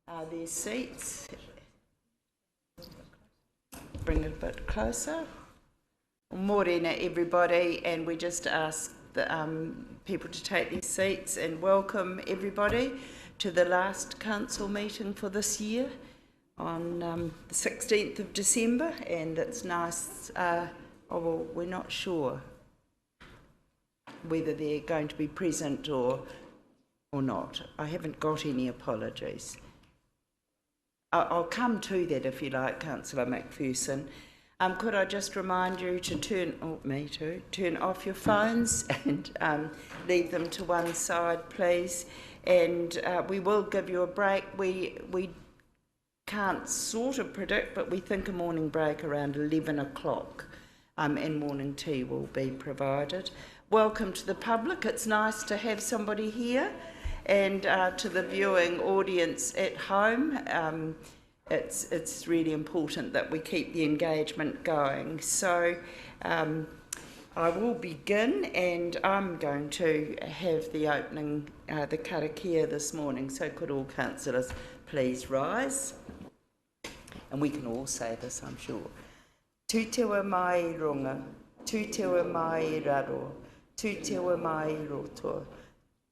Their seats. Bring it a bit closer. Morena, everybody, and we just ask the people to take their seats and welcome everybody to the last council meeting for this year on the 16th of December, and it's nice. Well, we're not sure whether they're going to be present or not. I haven't got any apologies. I'll come to that if you like, Councillor McPherson. Could I just remind you to turn off your phones and leave them to one side, please. And we will give you a break. We can't sort of predict, but we think a morning break around 11 o'clock, and morning tea will be provided. Welcome to the public. It's nice to have somebody here. And to the viewing audience at home, it's really important that we keep the engagement going. So I will begin, and I'm going to have the opening, the karakia this morning. So could all councillors please rise? And we can all say this, I'm sure. Tu te wa mai runga, tu te wa mai raro, tu te wa mai roto.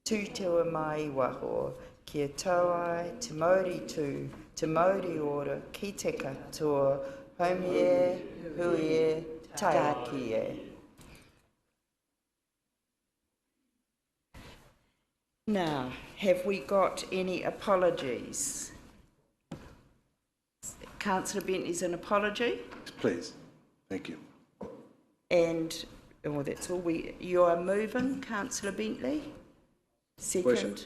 Tu te wa mai waho, kia tauai, te mauri tū, te mauri ora, ki te katoa, haumie, huie, taiki. Now, have we got any apologies? Councillor Bentley's an apology? Please. Thank you. And, well, that's all. You are moving, Councillor Bentley? Second, Worship.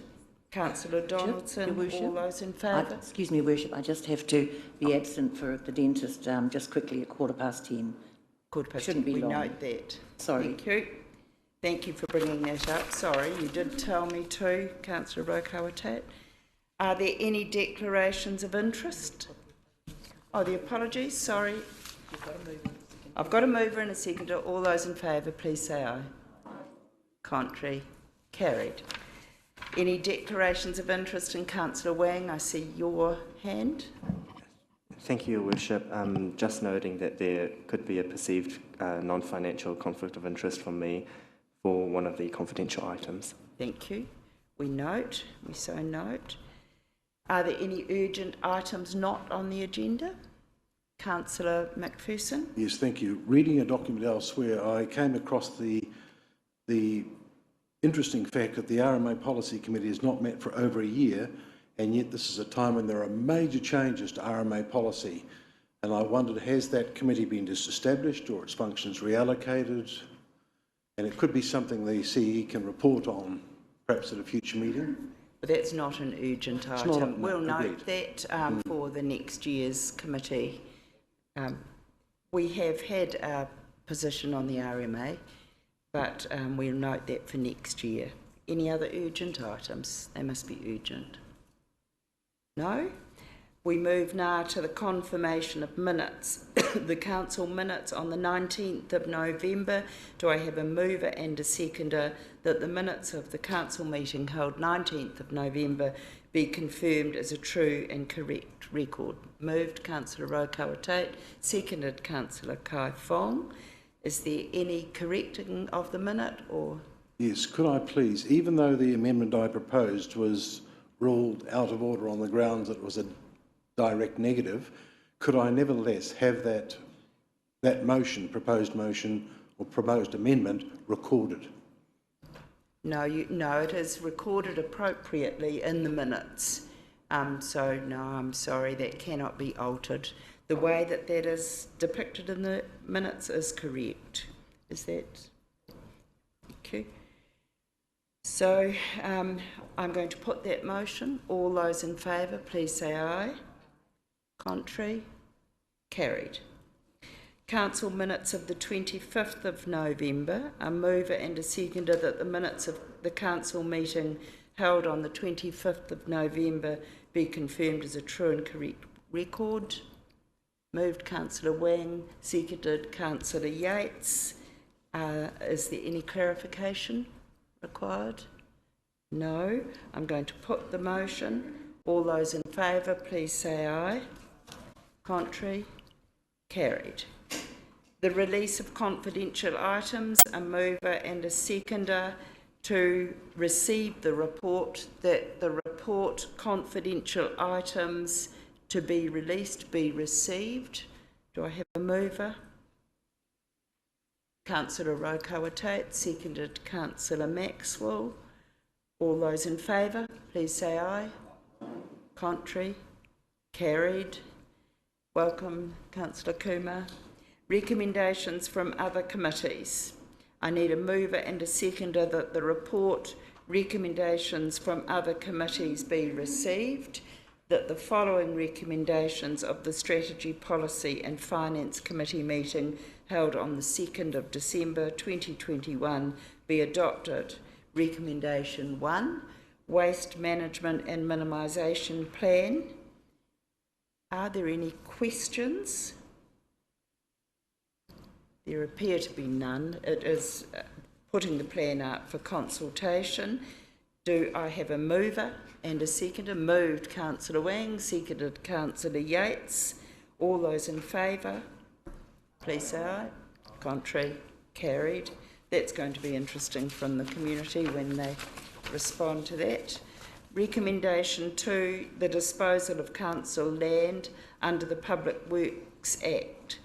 Councillor Donaldson, all those in favour? Excuse me, Worship, I just have to be absent for the dentist just quickly at 10:15. Shouldn't be long. We note that. Sorry. Thank you. Thank you for bringing that up. Sorry, you did tell me to, Councillor Rotorua. Are there any declarations of interest? Oh, the apologies, sorry. I've got a mover and a seconder. All those in favour, please say aye. Contrary. Carried. Any declarations of interest in Councillor Wang? I see your hand. Thank you, Your Worship. Just noting that there could be a perceived non-financial conflict of interest from me for one of the confidential items. Thank you. We so note. Are there any urgent items not on the agenda? Councillor McPherson? Yes, thank you. Reading a document elsewhere, I came across the interesting fact that the Rma Policy Committee has not met for over a year, and yet this is a time when there are major changes to Rma policy. And I wondered, has that committee been disestablished or its functions reallocated? And it could be something the CE can report on, perhaps at a future meeting. But that's not an urgent item. We'll note that for the next year's committee. We have had a position on the RMA, but we'll note that for next year. Any other urgent items? They must be urgent. No? We move now to the confirmation of minutes. The council minutes on the 19th of November. Do I have a mover and a seconder that the minutes of the council meeting held 19th of November be confirmed as a true and correct record? Moved, Councillor Rotorua, seconded, Councillor Kai Fong. Is there any correcting of the minute or? Yes, could I please, even though the amendment I proposed was ruled out of order on the grounds that it was a direct negative, could I nevertheless have that proposed motion or proposed amendment recorded? No, it is recorded appropriately in the minutes. So no, I'm sorry, that cannot be altered. The way that is depicted in the minutes is correct. Is that okay? So I'm going to put that motion. All those in favour, please say aye. Contrary? Carried. Council minutes of the 25th of November. A mover and a seconder that the minutes of the council meeting held on the 25th of November be confirmed as a true and correct record. Moved, Councillor Wang. Seconded, Councillor Yates. Is there any clarification required? No. I'm going to put the motion. All those in favour, please say aye. Contrary? Carried. The release of confidential items, a mover and a seconder to receive the report, that the report confidential items to be released be received. Do I have a mover? Councillor Rotorua Lakes, seconded Councillor Maxwell. All those in favour, please say aye. Contrary? Carried. Welcome, Councillor Kumar. Recommendations from other committees. I need a mover and a seconder that the report recommendations from other committees be received, that the following recommendations of the Strategy, Policy and Finance Committee meeting held on the 2nd of December 2021 be adopted. Recommendation 1, Waste Management and Minimisation Plan. Are there any questions? There appear to be none. It is putting the plan out for consultation. Do I have a mover and a seconder? Moved Councillor Wang, seconded Councillor Yates. All those in favour, please say aye. Contrary? Carried. That's going to be interesting from the community when they respond to that. Recommendation 2, the disposal of council land under the Public Works Act.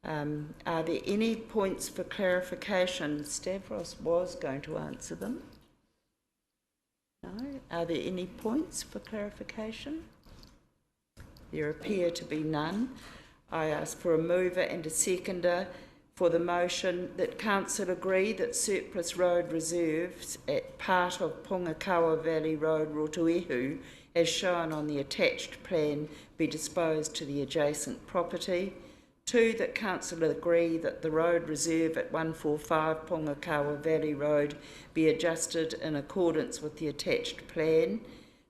Are there any points for clarification? Stavros was going to answer them. No? Are there any points for clarification? There appear to be none. I ask for a mover and a seconder for the motion that Council agree that surplus road reserves at part of Pongakawa Valley Road, Rotorua, as shown on the attached plan, be disposed to the adjacent property. 2, that Council agree that the road reserve at 145 Pongakawa Valley Road be adjusted in accordance with the attached plan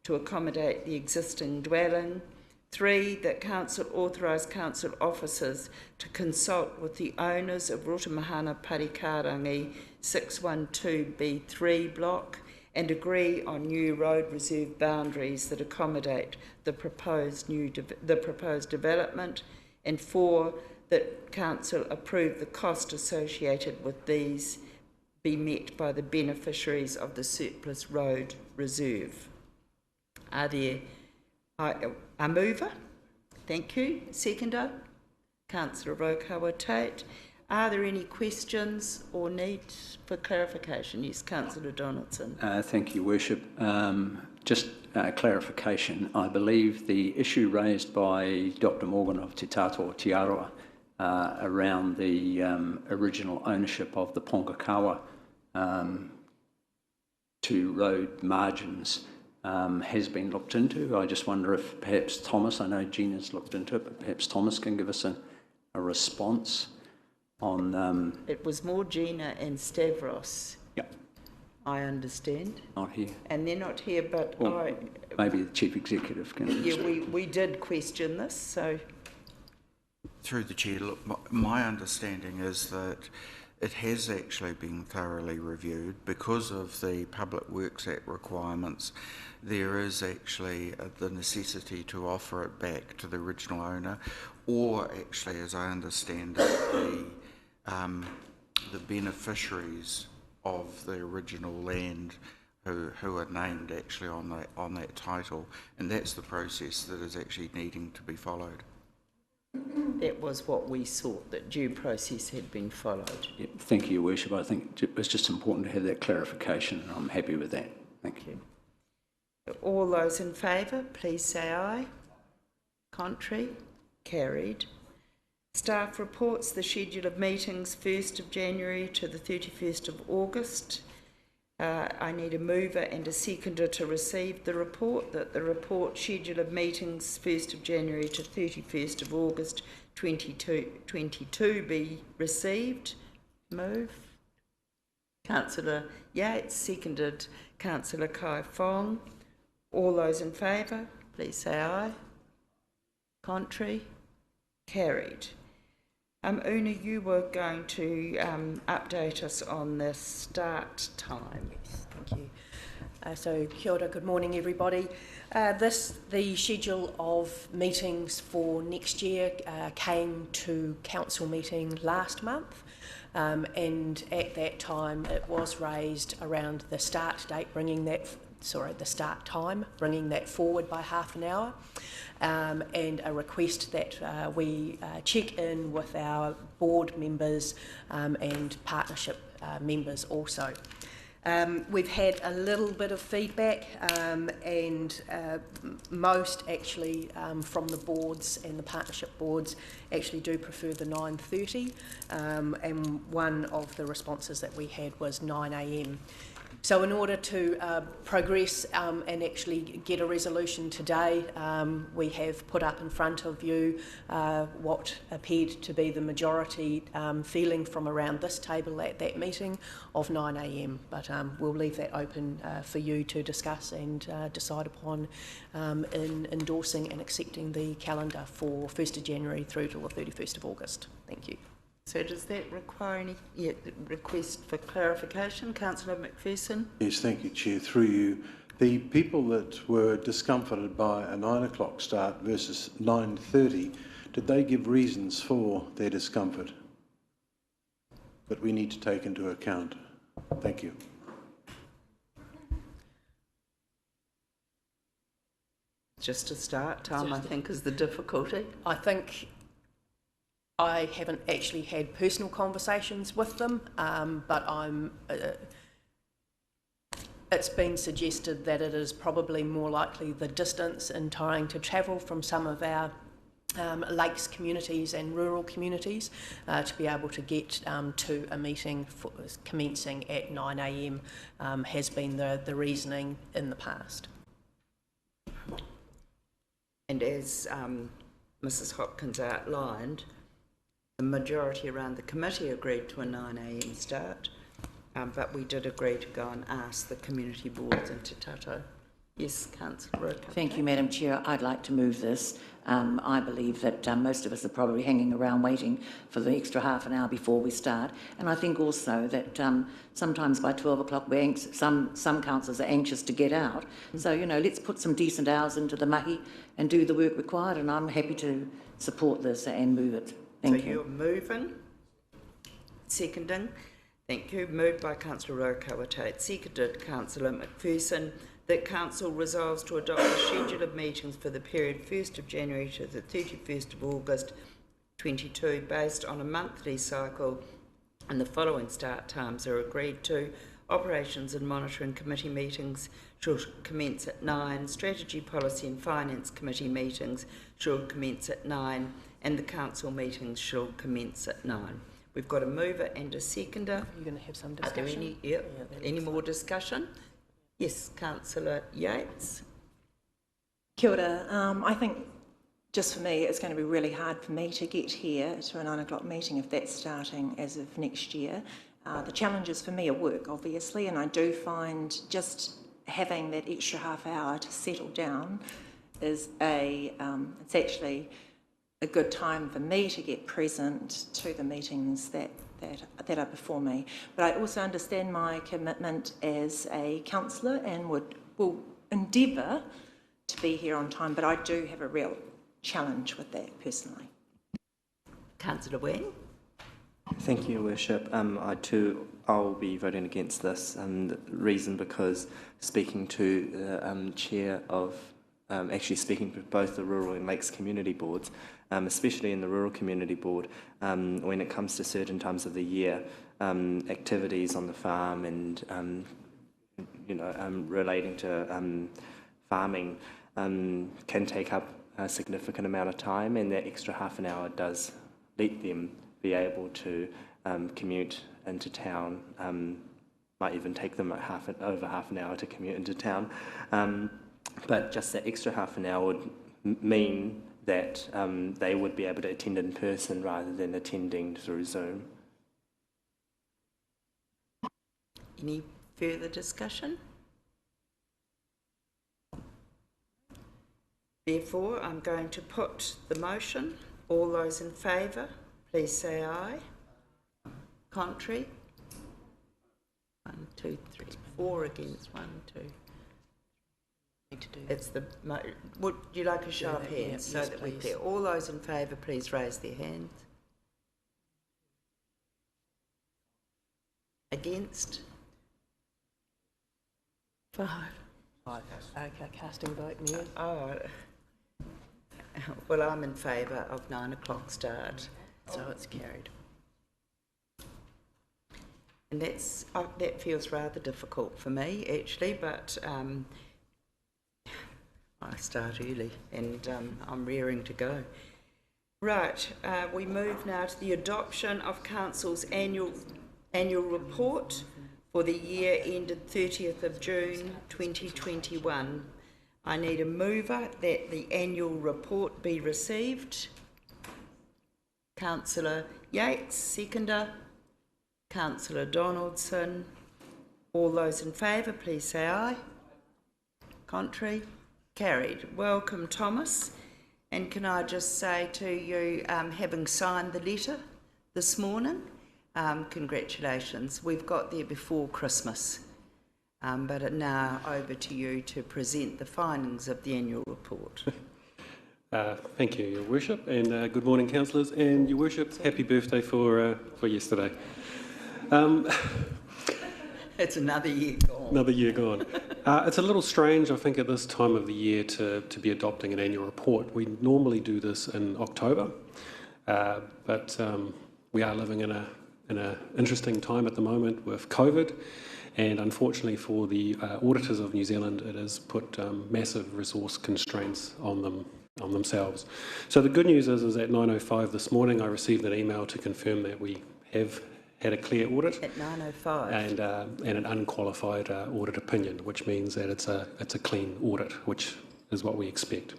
to accommodate the existing dwelling. 3, that Council authorise Council officers to consult with the owners of Rma Parikarangi 612B3 block and agree on new road reserve boundaries that accommodate the proposed development. And 4, that Council approve the cost associated with these be met by the beneficiaries of the surplus road reserve. Are there a mover? Thank you. Seconder? Councillor Rotorua Lakes. Are there any questions or need for clarification? Yes, Councillor Donaldson. Thank you, Worship. Just clarification. I believe the issue raised by Dr Morgan of Te Tato Tiaroa around the original ownership of the Pongakawa to road margins has been looked into. I just wonder if perhaps Thomas, I know Gina's looked into it, but perhaps Thomas can give us a response on... It was more Gina and Stavros. Yep. I understand. Not here. And they're not here, but maybe the Chief Executive can... Yeah, we did question this, so... Through the Chair, look, my understanding is that it has actually been thoroughly reviewed. Because of the Public Works Act requirements, there is actually the necessity to offer it back to the original owner, or actually, as I understand it, the beneficiaries of the original land who are named actually on that title, and that's the process that is actually needing to be followed. That was what we sought, that due process had been followed. Yep. Thank you, Your Worship. I think it's just important to have that clarification, and I'm happy with that. Thank you. All those in favour, please say aye. Contrary? Carried. Staff reports, the schedule of meetings 1st of January to the 31st of August. I need a mover and a seconder to receive the report, that the report schedule of meetings 1st of January to 31st of August 2022 be received. Move. Councillor Yates, seconded Councillor Kai Fong. All those in favour, please say aye. Contrary? Carried. Una, you were going to update us on the start time. Yes, thank you. So kia ora, good morning everybody. The schedule of meetings for next year came to council meeting last month, and at that time it was raised around the start date, the start time, bringing that forward by half an hour, and a request that we check in with our board members and partnership members also. We've had a little bit of feedback, and most actually from the boards and the partnership boards actually do prefer the 9:30, and one of the responses that we had was 9 a.m. So in order to progress and actually get a resolution today, we have put up in front of you what appeared to be the majority feeling from around this table at that meeting of 9 a.m. But we'll leave that open for you to discuss and decide upon in endorsing and accepting the calendar for 1st of January through to the 31st of August. Thank you. So does that require any request for clarification? Councillor McPherson? Yes, thank you, Chair. Through you, the people that were discomforted by a 9 o'clock start versus 9:30, did they give reasons for their discomfort that we need to take into account? Thank you. Just a start time, I think, is the difficulty. I think I haven't actually had personal conversations with them, but it's been suggested that it is probably more likely the distance in trying to travel from some of our lakes communities and rural communities to be able to get to a meeting commencing at 9 a.m. Has been the reasoning in the past. And as Mrs Hopkins outlined, the majority around the committee agreed to a 9 a.m. start, but we did agree to go and ask the community boards in Te Tato. Yes, Councillor Rotorua. Thank you, Madam Chair. I'd like to move this. I believe that most of us are probably hanging around waiting for the extra half an hour before we start. And I think also that sometimes by 12 o'clock some councillors are anxious to get out. So, let's put some decent hours into the mahi and do the work required, and I'm happy to support this and move it. Thank you. So you're moving, seconding. Thank you. Moved by Councillor Rotorua, seconded Councillor McPherson, that Council resolves to adopt a schedule of meetings for the period 1st of January to the 31st of August 22 based on a monthly cycle, and the following start times are agreed to. Operations and Monitoring Committee meetings shall commence at 9, Strategy, Policy and Finance Committee meetings shall commence at 9, and the Council meetings shall commence at 9. We've got a mover and a seconder. You're going to have some discussion? Are there any more discussion? Yes, Councillor Yates. Kia ora. I think just for me it's going to be really hard for me to get here to a 9 o'clock meeting if that's starting as of next year. The challenges for me are work, obviously, and I do find just having that extra half hour to settle down is it's actually a good time for me to get present to the meetings that are before me. But I also understand my commitment as a councillor and will endeavour to be here on time, but I do have a real challenge with that personally. Councillor Wang. Thank you, Your Worship. I'll be voting against this, and the reason because speaking to the chair of, actually speaking to both the Rural and Lakes Community Boards, especially in the Rural Community Board, when it comes to certain times of the year, activities on the farm and, relating to farming can take up a significant amount of time, and that extra half an hour does let them be able to commute into town. Might even take them over half an hour to commute into town. But just that extra half an hour would mean that they would be able to attend in person rather than attending through Zoom. Any further discussion? Therefore, I'm going to put the motion. All those in favour, please say aye. Contrary? 1, 2, 3, 4 against, 1, 2. It's the. Would you like a show of hands so yes, that we're please. clear? All those in favour, please raise their hands. Against? 5. Okay, casting vote, Mayor. Oh, well, I'm in favour of 9 o'clock start. So it's carried. And that feels rather difficult for me, actually, but I start early and I'm raring to go. Right, we move now to the adoption of Council's annual report for the year ended 30th of June 2021. I need a mover that the annual report be received. Councillor Yates, seconder. Councillor Donaldson. All those in favour, please say aye. Contrary? Carried. Welcome, Thomas. And can I just say to you, having signed the letter this morning, congratulations. We've got there before Christmas. But now over to you to present the findings of the annual report. Thank you, Your Worship, and good morning, councillors, and Your Worship, happy birthday for yesterday. It's another year gone. Another year gone. It's a little strange, I think, at this time of the year to be adopting an annual report. We normally do this in October, but we are living in an interesting time at the moment with COVID, and unfortunately for the auditors of New Zealand, it has put massive resource constraints on themselves. So the good news is at 9:05 this morning, I received an email to confirm that we have had a clear audit At 9:05. and an unqualified audit opinion, which means that it's a clean audit, which is what we expect.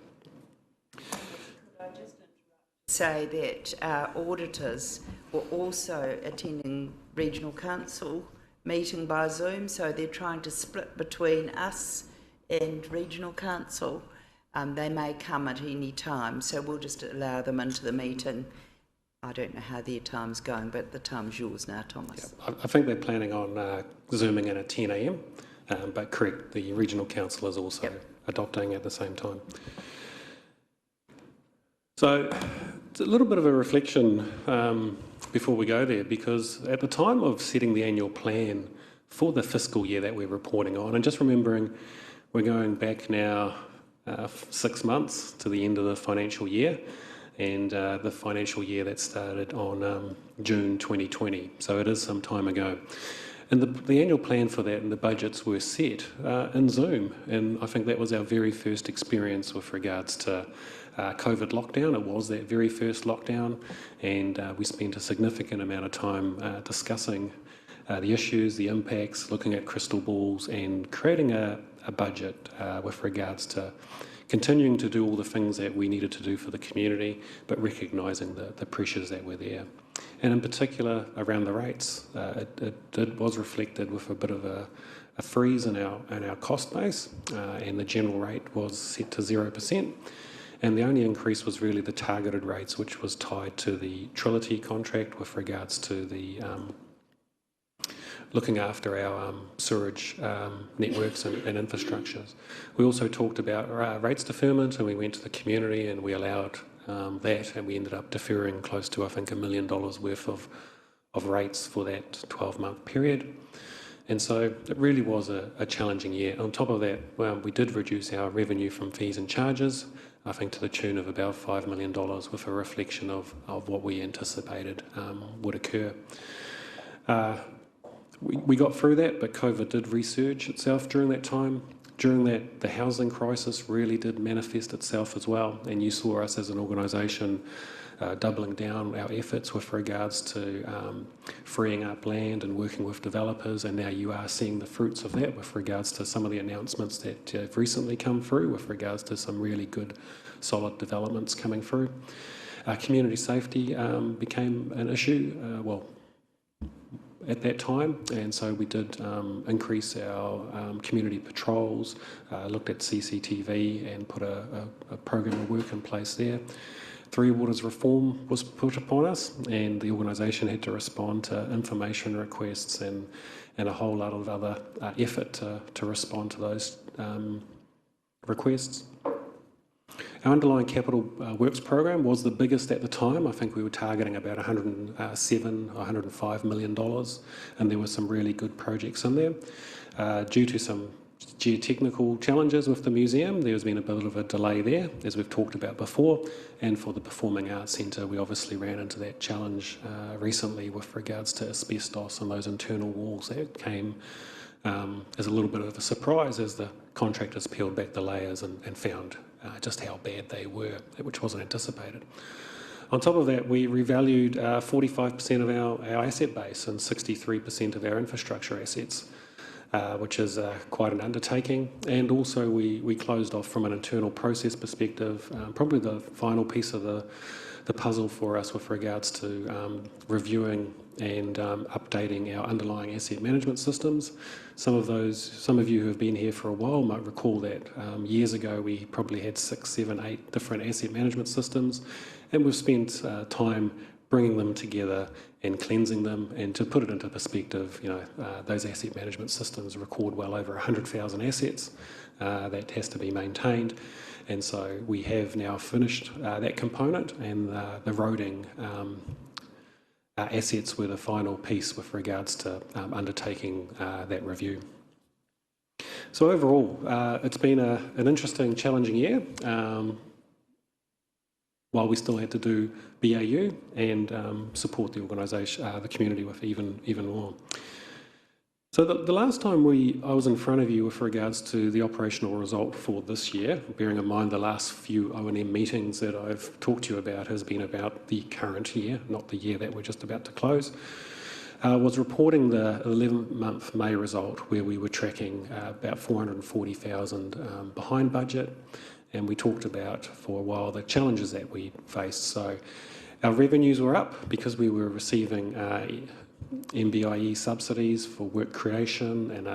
Say that our auditors were also attending Regional Council meeting by Zoom, so they're trying to split between us and Regional Council. They may come at any time, so we'll just allow them into the meeting. I don't know how their time's going, but the time's yours now, Thomas. Yeah, I think they're planning on Zooming in at 10 a.m, but correct, the Regional Council is also adopting at the same time. So it's a little bit of a reflection before we go there, because at the time of setting the annual plan for the fiscal year that we're reporting on, and just remembering we're going back now 6 months to the end of the financial year, and the financial year that started on June 2020, so it is some time ago. And the annual plan for that and the budgets were set in Zoom, and I think that was our very first experience with regards to COVID lockdown. It was that very first lockdown, and we spent a significant amount of time discussing the issues, the impacts, looking at crystal balls and creating a budget with regards to continuing to do all the things that we needed to do for the community, but recognising the pressures that were there. And in particular, around the rates, it was reflected with a bit of a freeze in our cost base, and the general rate was set to 0%. And the only increase was really the targeted rates, which was tied to the Trilogy contract with regards to the looking after our sewerage networks and infrastructures. We also talked about rates deferment, and we went to the community and we allowed that, and we ended up deferring close to, I think, $1 million worth of rates for that 12-month period. And so it really was a challenging year. On top of that, we did reduce our revenue from fees and charges, I think to the tune of about $5 million, with a reflection of what we anticipated would occur. We got through that, but COVID did resurge itself during that time. During that, the housing crisis really did manifest itself as well, and you saw us as an organisation doubling down our efforts with regards to freeing up land and working with developers, and now you are seeing the fruits of that with regards to some of the announcements that have recently come through with regards to some really good, solid developments coming through. Community safety became an issue, at that time, and so we did increase our community patrols, looked at CCTV and put a program of work in place there. Three Waters reform was put upon us, and the organisation had to respond to information requests and a whole lot of other effort to respond to those requests. Our underlying capital works program was the biggest at the time. I think we were targeting about $107 or $105 million, and there were some really good projects in there. Due to some geotechnical challenges with the museum, there's been a bit of a delay there, as we've talked about before, and for the Performing Arts Centre, we obviously ran into that challenge recently with regards to asbestos and those internal walls that came as a little bit of a surprise as the contractors peeled back the layers and found just how bad they were, which wasn't anticipated. On top of that, we revalued 45% of our asset base and 63% of our infrastructure assets, which is quite an undertaking. And also we closed off from an internal process perspective, probably the final piece of the puzzle for us with regards to reviewing and updating our underlying asset management systems. Some of you who have been here for a while might recall that years ago we probably had 6, 7, 8 different asset management systems, and we've spent time bringing them together and cleansing them. And to put it into perspective, those asset management systems record well over 100,000 assets that has to be maintained. And so we have now finished that component, and the roading assets were the final piece with regards to undertaking that review. So overall, it's been an interesting, challenging year. While we still had to do BAU and support the organisation, the community with even more. So the last time I was in front of you with regards to the operational result for this year, bearing in mind the last few O&M meetings that I've talked to you about has been about the current year, not the year that we're just about to close, was reporting the 11-month May result, where we were tracking about 440,000 behind budget. And we talked about for a while the challenges that we faced. So our revenues were up because we were receiving MBIE subsidies for work creation and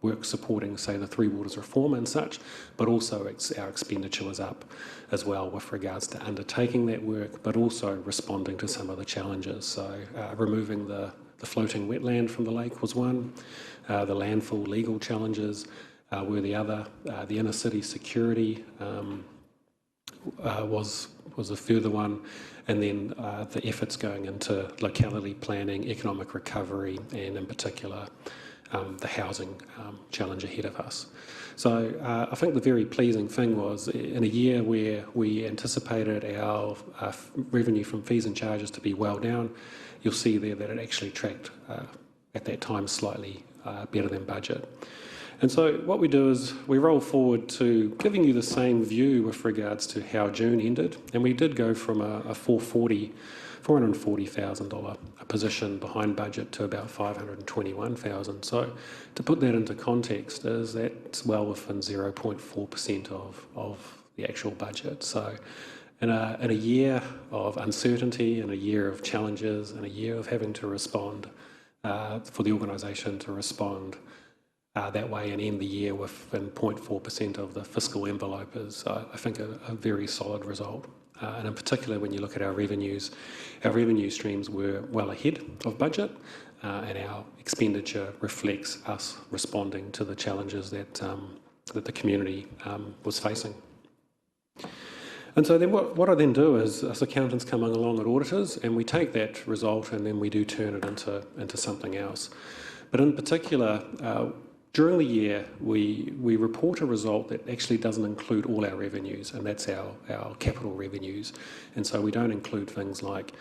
work supporting, say, the Three Waters reform and such, but also our expenditure was up as well with regards to undertaking that work, but also responding to some of the challenges. So removing the floating wetland from the lake was one, the landfill legal challenges were the other, the inner city security was a further one, and then the efforts going into locality planning, economic recovery, and in particular the housing challenge ahead of us. So I think the very pleasing thing was, in a year where we anticipated our revenue from fees and charges to be well down, you'll see there that it actually tracked at that time slightly better than budget. And so what we do is we roll forward to giving you the same view with regards to how June ended, and we did go from a $440,000 position behind budget to about $521,000. So to put that into context, is that's well within 0.4% of the actual budget. So in a year of uncertainty, in a year of challenges, in a year of having to respond, for the organisation to respond that way and end the year within 0.4% of the fiscal envelope is, I think, a very solid result. And in particular, when you look at our revenue streams were well ahead of budget, and our expenditure reflects us responding to the challenges that the community was facing. And so then what I then do is, as accountants coming along at auditors, and we take that result and then we do turn it into something else. But in particular, during the year, we report a result that actually doesn't include all our revenues, and that's our capital revenues. And so we don't include things like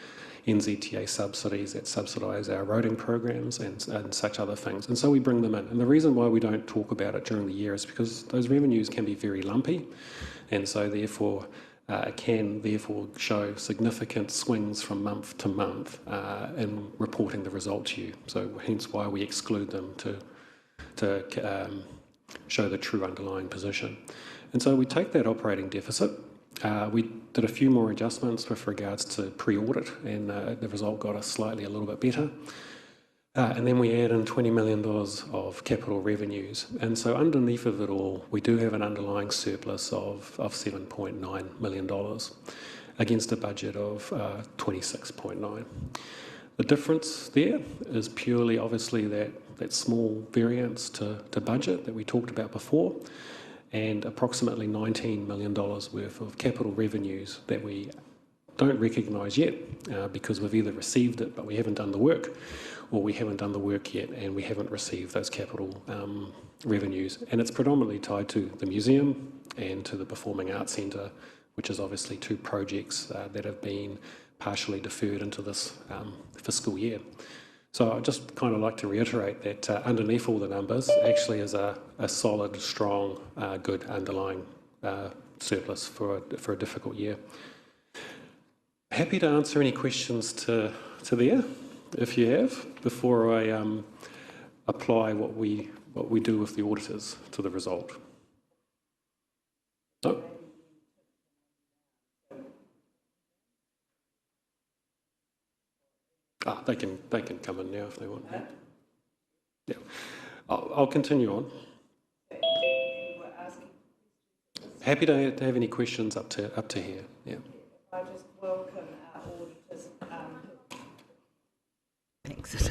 NZTA subsidies that subsidise our roading programs and such other things. And so we bring them in. And the reason why we don't talk about it during the year is because those revenues can be very lumpy, and so therefore it can therefore show significant swings from month to month in reporting the result to you. So hence why we exclude them to show the true underlying position. And so we take that operating deficit, we did a few more adjustments with regards to pre-audit, and the result got us slightly a little bit better. And then we add in $20 million of capital revenues. And so underneath of it all, we do have an underlying surplus of $7.9 million against a budget of 26.9. The difference there is purely, obviously, that small variance to budget that we talked about before. and approximately $19 million worth of capital revenues that we don't recognise yet because we've either received it but we haven't done the work, or we haven't done the work yet and we haven't received those capital revenues. And it's predominantly tied to the museum and to the Performing Arts Centre, which is obviously two projects that have been partially deferred into this fiscal year. So I'd just kind of like to reiterate that underneath all the numbers actually is a solid, strong, good underlying surplus for a difficult year. Happy to answer any questions to there, if you have, before I apply what we do with the auditors to the result. No? They can come in now if they want. Yeah, I'll continue on. Happy to have any questions up to here. Yeah. I just welcome our auditors. Thanks.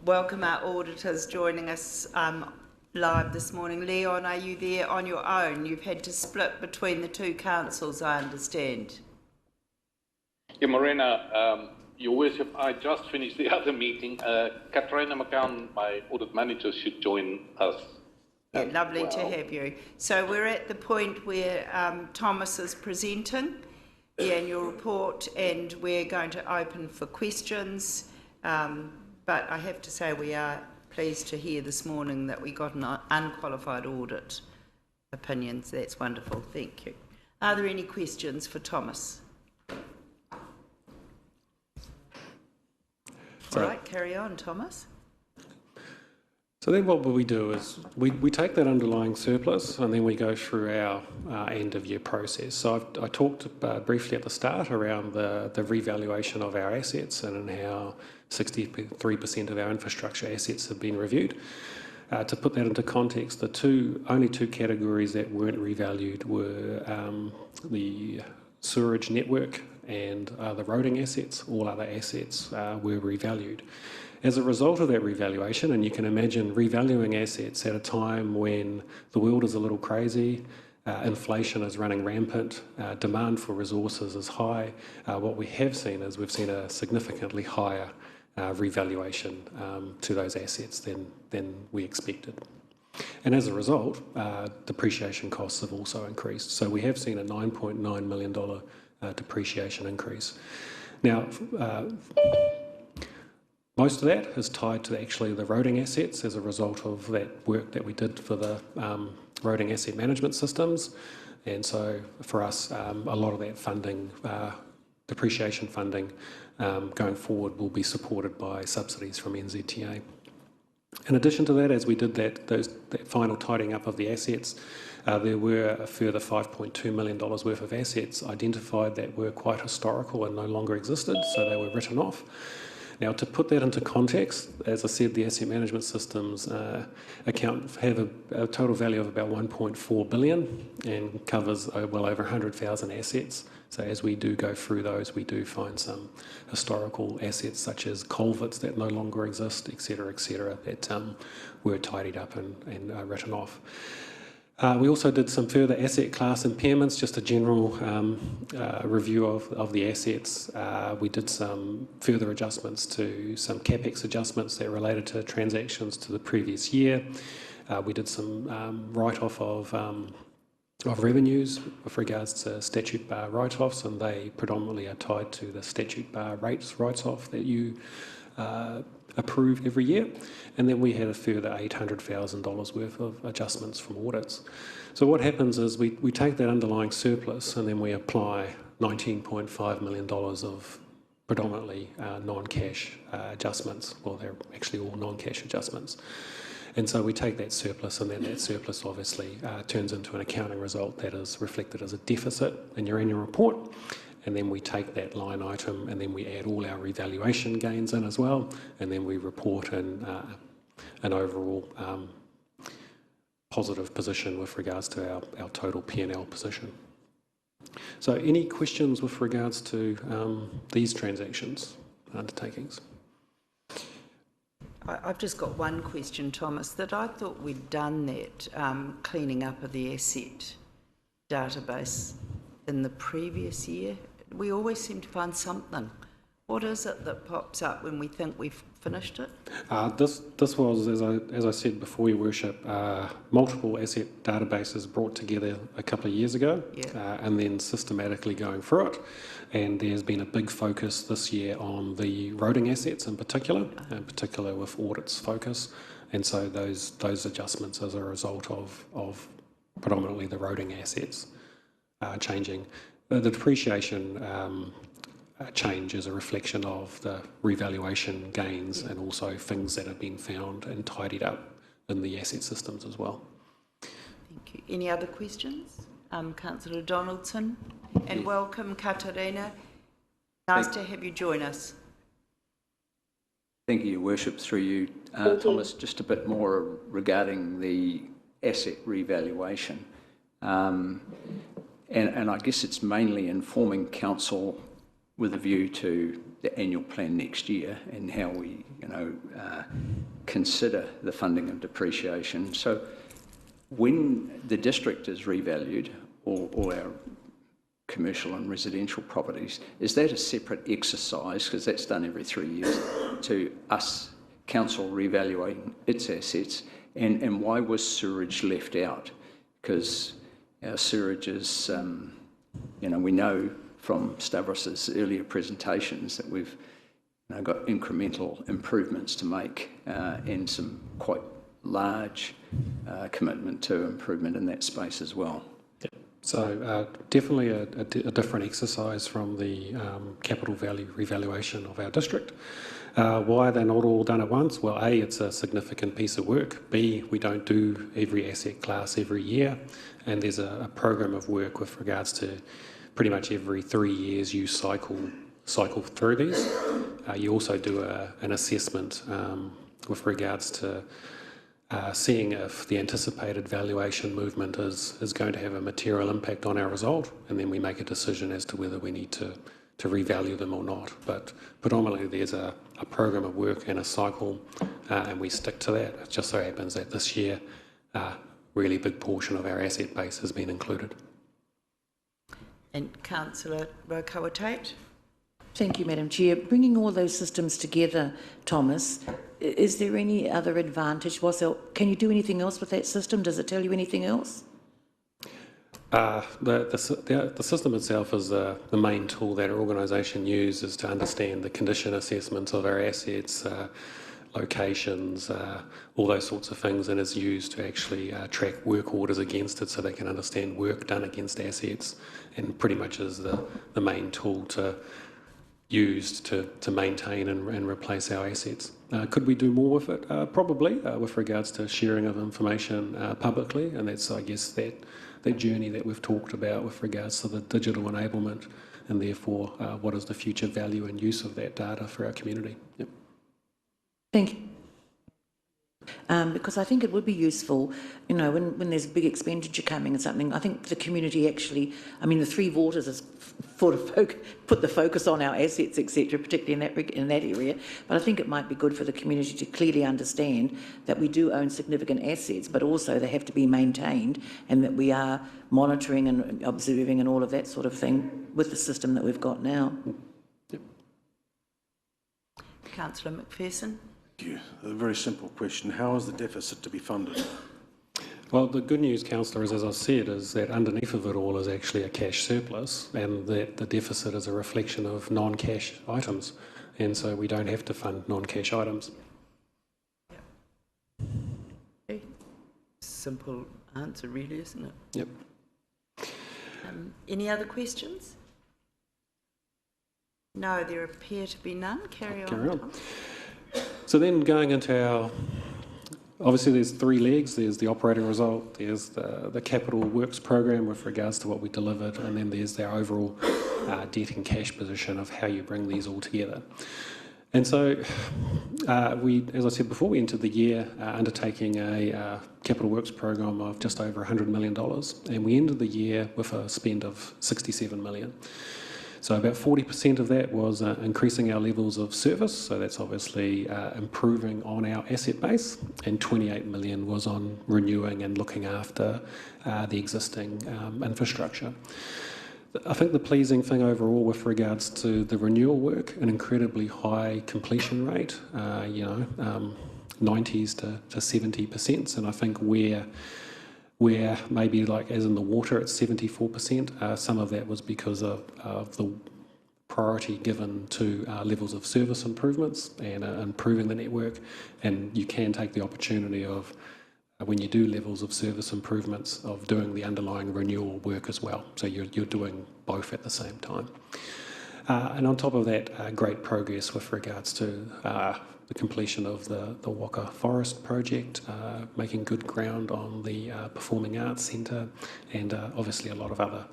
Welcome our auditors joining us live this morning. Leon, are you there on your own? You've had to split between the two councils, I understand. Yeah, Morena, Your Worship, I just finished the other meeting. Katrina McCann, my audit manager, should join us. Yeah, lovely to have you. So we're at the point where Thomas is presenting the annual report, and we're going to open for questions. But I have to say we are pleased to hear this morning that we got an unqualified audit opinion. So that's wonderful. Thank you. Are there any questions for Thomas? All right, carry on, Thomas. So then what we do is we take that underlying surplus and then we go through our end of year process. So I talked briefly at the start around the revaluation of our assets and how 63% of our infrastructure assets have been reviewed. To put that into context, the only two categories that weren't revalued were the sewerage network and the roading assets. All other assets were revalued. As a result of that revaluation, and you can imagine revaluing assets at a time when the world is a little crazy, inflation is running rampant, demand for resources is high, what we have seen is we've seen a significantly higher revaluation to those assets than we expected. And as a result, depreciation costs have also increased. So we have seen a $9.9 million depreciation increase. Now, most of that is tied to actually the roading assets as a result of that work that we did for the roading asset management systems. And so for us, a lot of that funding, depreciation funding, going forward will be supported by subsidies from NZTA. In addition to that, as we did that final tidying up of the assets, there were a further $5.2 million worth of assets identified that were quite historical and no longer existed, so they were written off. Now, to put that into context, as I said, the asset management systems have a total value of about $1.4 billion and covers well over 100,000 assets. So as we do go through those, we do find some historical assets such as culverts that no longer exist, et cetera, that were tidied up and written off. We also did some further asset class impairments, just a general review of the assets. We did some further adjustments to some CapEx adjustments that related to transactions to the previous year. We did some write-off of revenues with regards to statute bar write-offs, and they predominantly are tied to the statute bar rates write-off that you approve every year. And then we had a further $800,000 worth of adjustments from audits. So what happens is we take that underlying surplus and then we apply $19.5 million of predominantly non-cash adjustments. Well, they're actually all non-cash adjustments. And so we take that surplus, and then that surplus obviously turns into an accounting result that is reflected as a deficit in your annual report. And then we take that line item and then we add all our revaluation gains in as well. And then we report in an overall positive position with regards to our total P&L position. So any questions with regards to these transactions, undertakings? I've just got one question, Thomas, that I thought we'd done that cleaning up of the asset database in the previous year. We always seem to find something. What is it that pops up when we think we've finished it? This was, as I said before, Your Worship, multiple asset databases brought together a couple of years ago, and then systematically going through it. And there's been a big focus this year on the roading assets in particular with Audit's focus. And so those adjustments as a result of predominantly the roading assets changing. The depreciation change is a reflection of the revaluation gains and also things that have been found and tidied up in the asset systems as well. Thank you. Any other questions? Councillor Donaldson, and welcome, Katarina. Nice to have you join us. Thank you, Your Worship. Through you, Thomas, just a bit more regarding the asset revaluation. And I guess it's mainly informing Council with a view to the annual plan next year and how we, consider the funding of depreciation. So when the district is revalued, all our commercial and residential properties, is that a separate exercise, because that's done every 3 years, to us, Council, revaluating its assets? And why was sewerage left out? Because our sewerage is, we know from Stavros's earlier presentations that we've got incremental improvements to make and some quite large commitment to improvement in that space as well. So definitely a different exercise from the capital value revaluation of our district. Why are they not all done at once? Well, A, it's a significant piece of work. B, we don't do every asset class every year. And there's a program of work with regards to pretty much every 3 years you cycle through these. You also do an assessment with regards to seeing if the anticipated valuation movement is going to have a material impact on our result, and then we make a decision as to whether we need to revalue them or not. But predominantly there's a program of work and a cycle, and we stick to that. It just so happens that this year a really big portion of our asset base has been included. And Councillor Rotorua. Thank you, Madam Chair. Bringing all those systems together, Thomas, is there any other advantage? Can you do anything else with that system? Does it tell you anything else? The system itself is the main tool that our organisation uses to understand the condition assessments of our assets, locations, all those sorts of things, and is used to actually track work orders against it so they can understand work done against assets, and pretty much is the main tool used to maintain and replace our assets. Could we do more with it? Probably, with regards to sharing of information publicly, and that's, I guess, that journey that we've talked about with regards to the digital enablement, and therefore what is the future value and use of that data for our community. Yep. Thank you. Because I think it would be useful, when there's a big expenditure coming and something, I think the community actually, the Three Waters has put the focus on our assets, etc., particularly in that area, but I think it might be good for the community to clearly understand that we do own significant assets, but also they have to be maintained, and that we are monitoring and observing and all of that sort of thing with the system that we've got now. Yep. Councillor McPherson. Thank you. A very simple question. How is the deficit to be funded? Well, the good news, Councillor, is, as I said, is that underneath of it all is actually a cash surplus, and that the deficit is a reflection of non-cash items, and so we don't have to fund non-cash items. Yep. Simple answer, really, isn't it? Yep. Any other questions? No, there appear to be none. Carry on. Tom. So then going into obviously there's three legs. There's the operating result, there's the capital works program with regards to what we delivered, and then there's our overall debt and cash position of how you bring these all together. And so as I said before, we entered the year undertaking a capital works program of just over $100 million, and we ended the year with a spend of $67 million. So about 40% of that was increasing our levels of service, so that's obviously improving on our asset base, and 28 million was on renewing and looking after the existing infrastructure. I think the pleasing thing overall with regards to the renewal work, an incredibly high completion rate, 90s to 70%, and I think where maybe like as in the water it's 74%, some of that was because of the priority given to levels of service improvements and improving the network, and you can take the opportunity of when you do levels of service improvements of doing the underlying renewal work as well, so you're doing both at the same time. And on top of that, great progress with regards to the completion of the Waka Forest project, making good ground on the Performing Arts Centre, and obviously a lot of other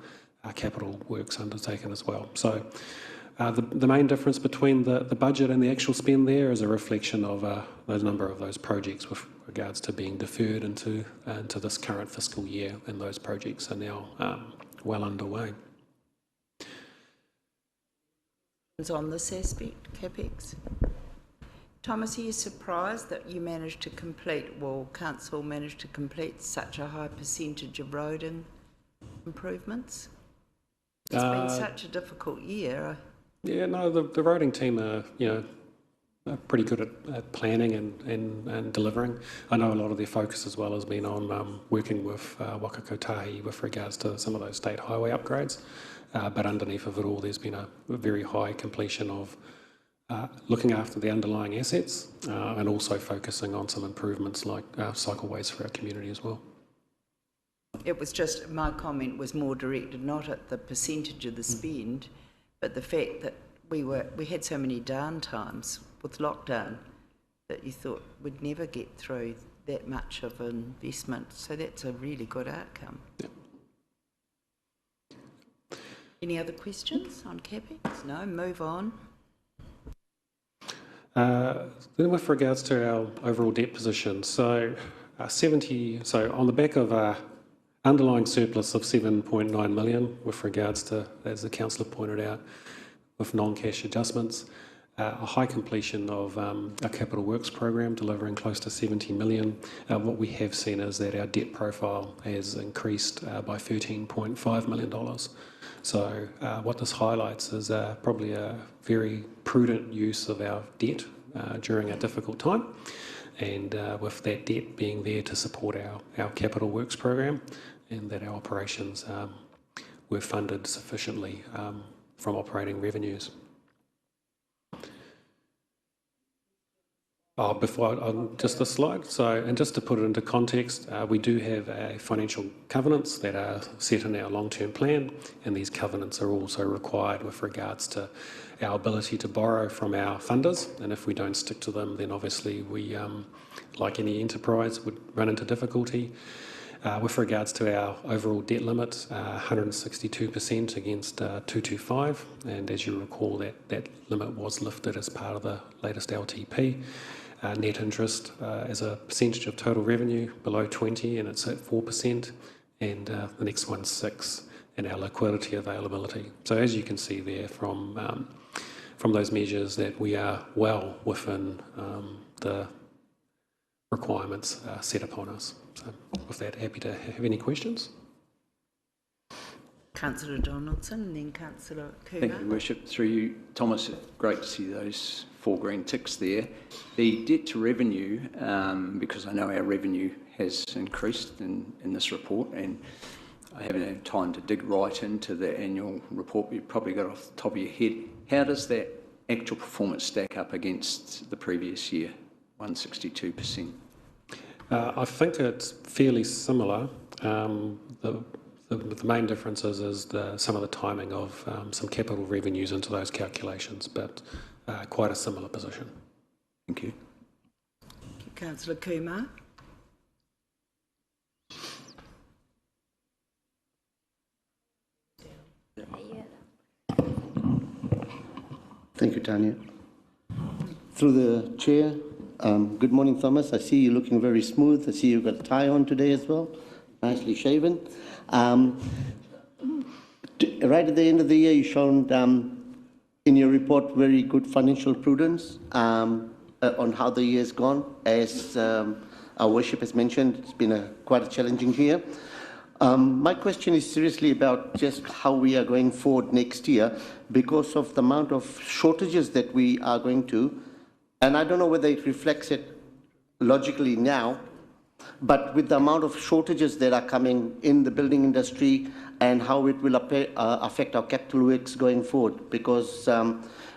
capital works undertaken as well. So the main difference between the budget and the actual spend there is a reflection of the number of those projects with regards to being deferred into this current fiscal year, and those projects are now well underway. On this aspect, CapEx. Thomas, are you surprised that you managed to complete, well, Council managed to complete such a high percentage of road improvements? It's been such a difficult year. Yeah, no, the roading team are pretty good at planning and delivering. I know a lot of their focus as well has been on working with Waka Kotahi with regards to some of those state highway upgrades, but underneath of it all there's been a very high completion of looking after the underlying assets and also focusing on some improvements like cycleways for our community as well. It was just, my comment was more directed not at the percentage of the spend, but the fact that we had so many downtimes with lockdown that you thought we'd never get through that much of investment. So that's a really good outcome. Yep. Any other questions on CapEx? No, move on. Then with regards to our overall debt position, so on the back of our underlying surplus of 7.9 million with regards to, as the councillor pointed out, with non-cash adjustments, a high completion of our capital works program delivering close to 70 million. What we have seen is that our debt profile has increased by $13.5 million. So what this highlights is probably a very prudent use of our debt during a difficult time, and with that debt being there to support our capital works program, and that our operations were funded sufficiently from operating revenues. Just this slide. So, and just to put it into context, we do have financial covenants that are set in our long-term plan, and these covenants are also required with regards to our ability to borrow from our funders. And if we don't stick to them, then obviously we, like any enterprise, would run into difficulty. With regards to our overall debt limit, 162% against 225, and as you recall, that limit was lifted as part of the latest LTP. Net interest as a percentage of total revenue below 20, and it's at 4%, and the next one's 6, and our liquidity availability. So as you can see there from those measures, that we are well within the requirements set upon us. So with that, happy to have any questions. Councillor Donaldson and then Councillor Kumar. Thank you, Worship. Through you, Thomas, great to see those 4 green ticks there. The debt to revenue, because I know our revenue has increased in this report, and I haven't had time to dig right into the annual report, but you've probably got off the top of your head. How does that actual performance stack up against the previous year, 162%? I think it's fairly similar. The main difference is some of the timing of some capital revenues into those calculations, but quite a similar position. Thank you. Thank you, Councillor Kumar. Thank you, Tanya. Through the chair, good morning, Thomas. I see you looking very smooth. I see you've got a tie on today as well, nicely shaven. Right at the end of the year, you shown in your report very good financial prudence on how the year's gone. As our worship has mentioned, it's been quite a challenging year. My question is seriously about just how we are going forward next year because of the amount of shortages that we are going to, and I don't know whether it reflects it logically now, but with the amount of shortages that are coming in the building industry and how it will affect our capital works going forward, because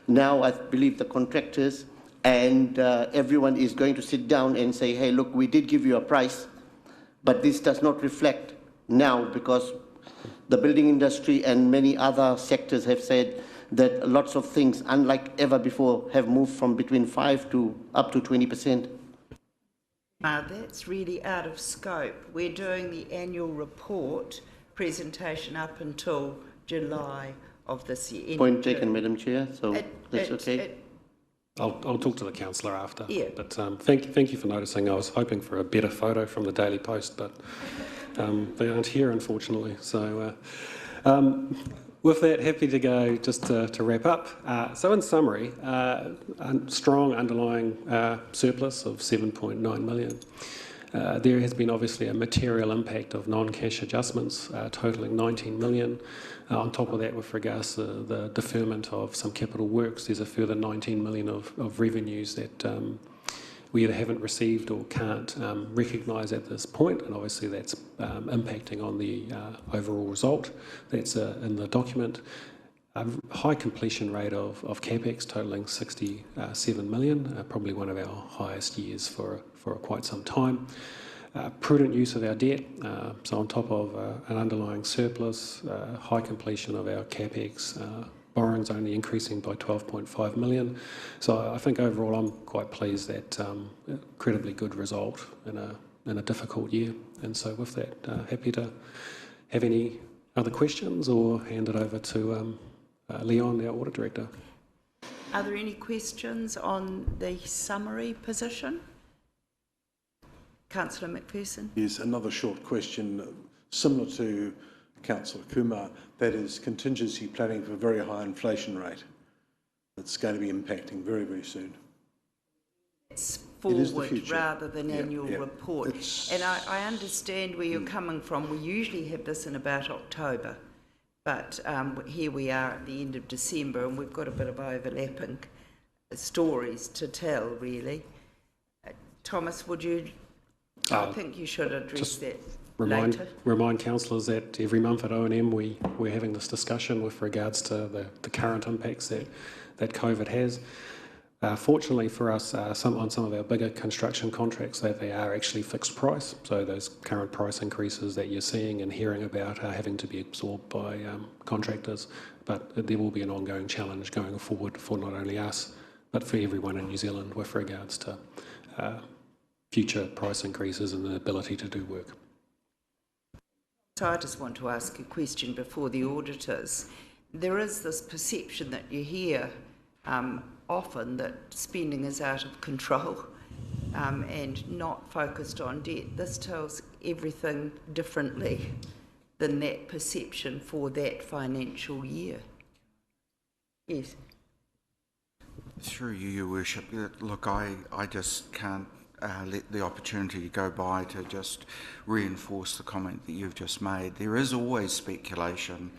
now I believe the contractors and everyone is going to sit down and say, hey, look, we did give you a price, but this does not reflect now because the building industry and many other sectors have said that lots of things, unlike ever before, have moved from between 5 to up to 20%. That's really out of scope. We're doing the annual report presentation up until July of this year. Point taken, Madam Chair, so that's okay. I'll talk to the councillor after. Yeah. But thank you for noticing. I was hoping for a better photo from the Daily Post, but they aren't here, unfortunately. So with that, happy to go just to wrap up. So in summary, strong underlying surplus of 7.9 million. There has been obviously a material impact of non-cash adjustments totalling 19 million. On top of that, with regards to the deferment of some capital works, there's a further 19 million of revenues that we either haven't received or can't recognise at this point, and obviously that's impacting on the overall result. That's in the document. A high completion rate of CapEx totalling 67 million, probably one of our highest years for quite some time. Prudent use of our debt, so on top of an underlying surplus, high completion of our CapEx, borrowings only increasing by 12.5 million. So I think overall I'm quite pleased that incredibly good result in a difficult year. And so with that, happy to have any other questions or hand it over to Leon, our Audit Director. Are there any questions on the summary position? Councillor McPherson. Yes, another short question similar to Councillor Kumar, that is contingency planning for a very high inflation rate that's going to be impacting very, very soon. It's forward rather than annual report. And I understand where you're coming from. We usually have this in about October, but here we are at the end of December and we've got a bit of overlapping stories to tell, really. Thomas, would you... I think you should address that later. Remind councillors that every month at O&M we're having this discussion with regards to the current impacts that COVID has. Fortunately for us, on some of our bigger construction contracts, that they are actually fixed price. So those current price increases that you're seeing and hearing about are having to be absorbed by contractors. But there will be an ongoing challenge going forward for not only us, but for everyone in New Zealand with regards to future price increases and the ability to do work. So I just want to ask a question before the auditors. There is this perception that you hear often that spending is out of control and not focused on debt. This tells everything differently than that perception for that financial year. Yes. Through you, Your Worship, look, I just can't let the opportunity go by to just reinforce the comment that you've just made. There is always speculation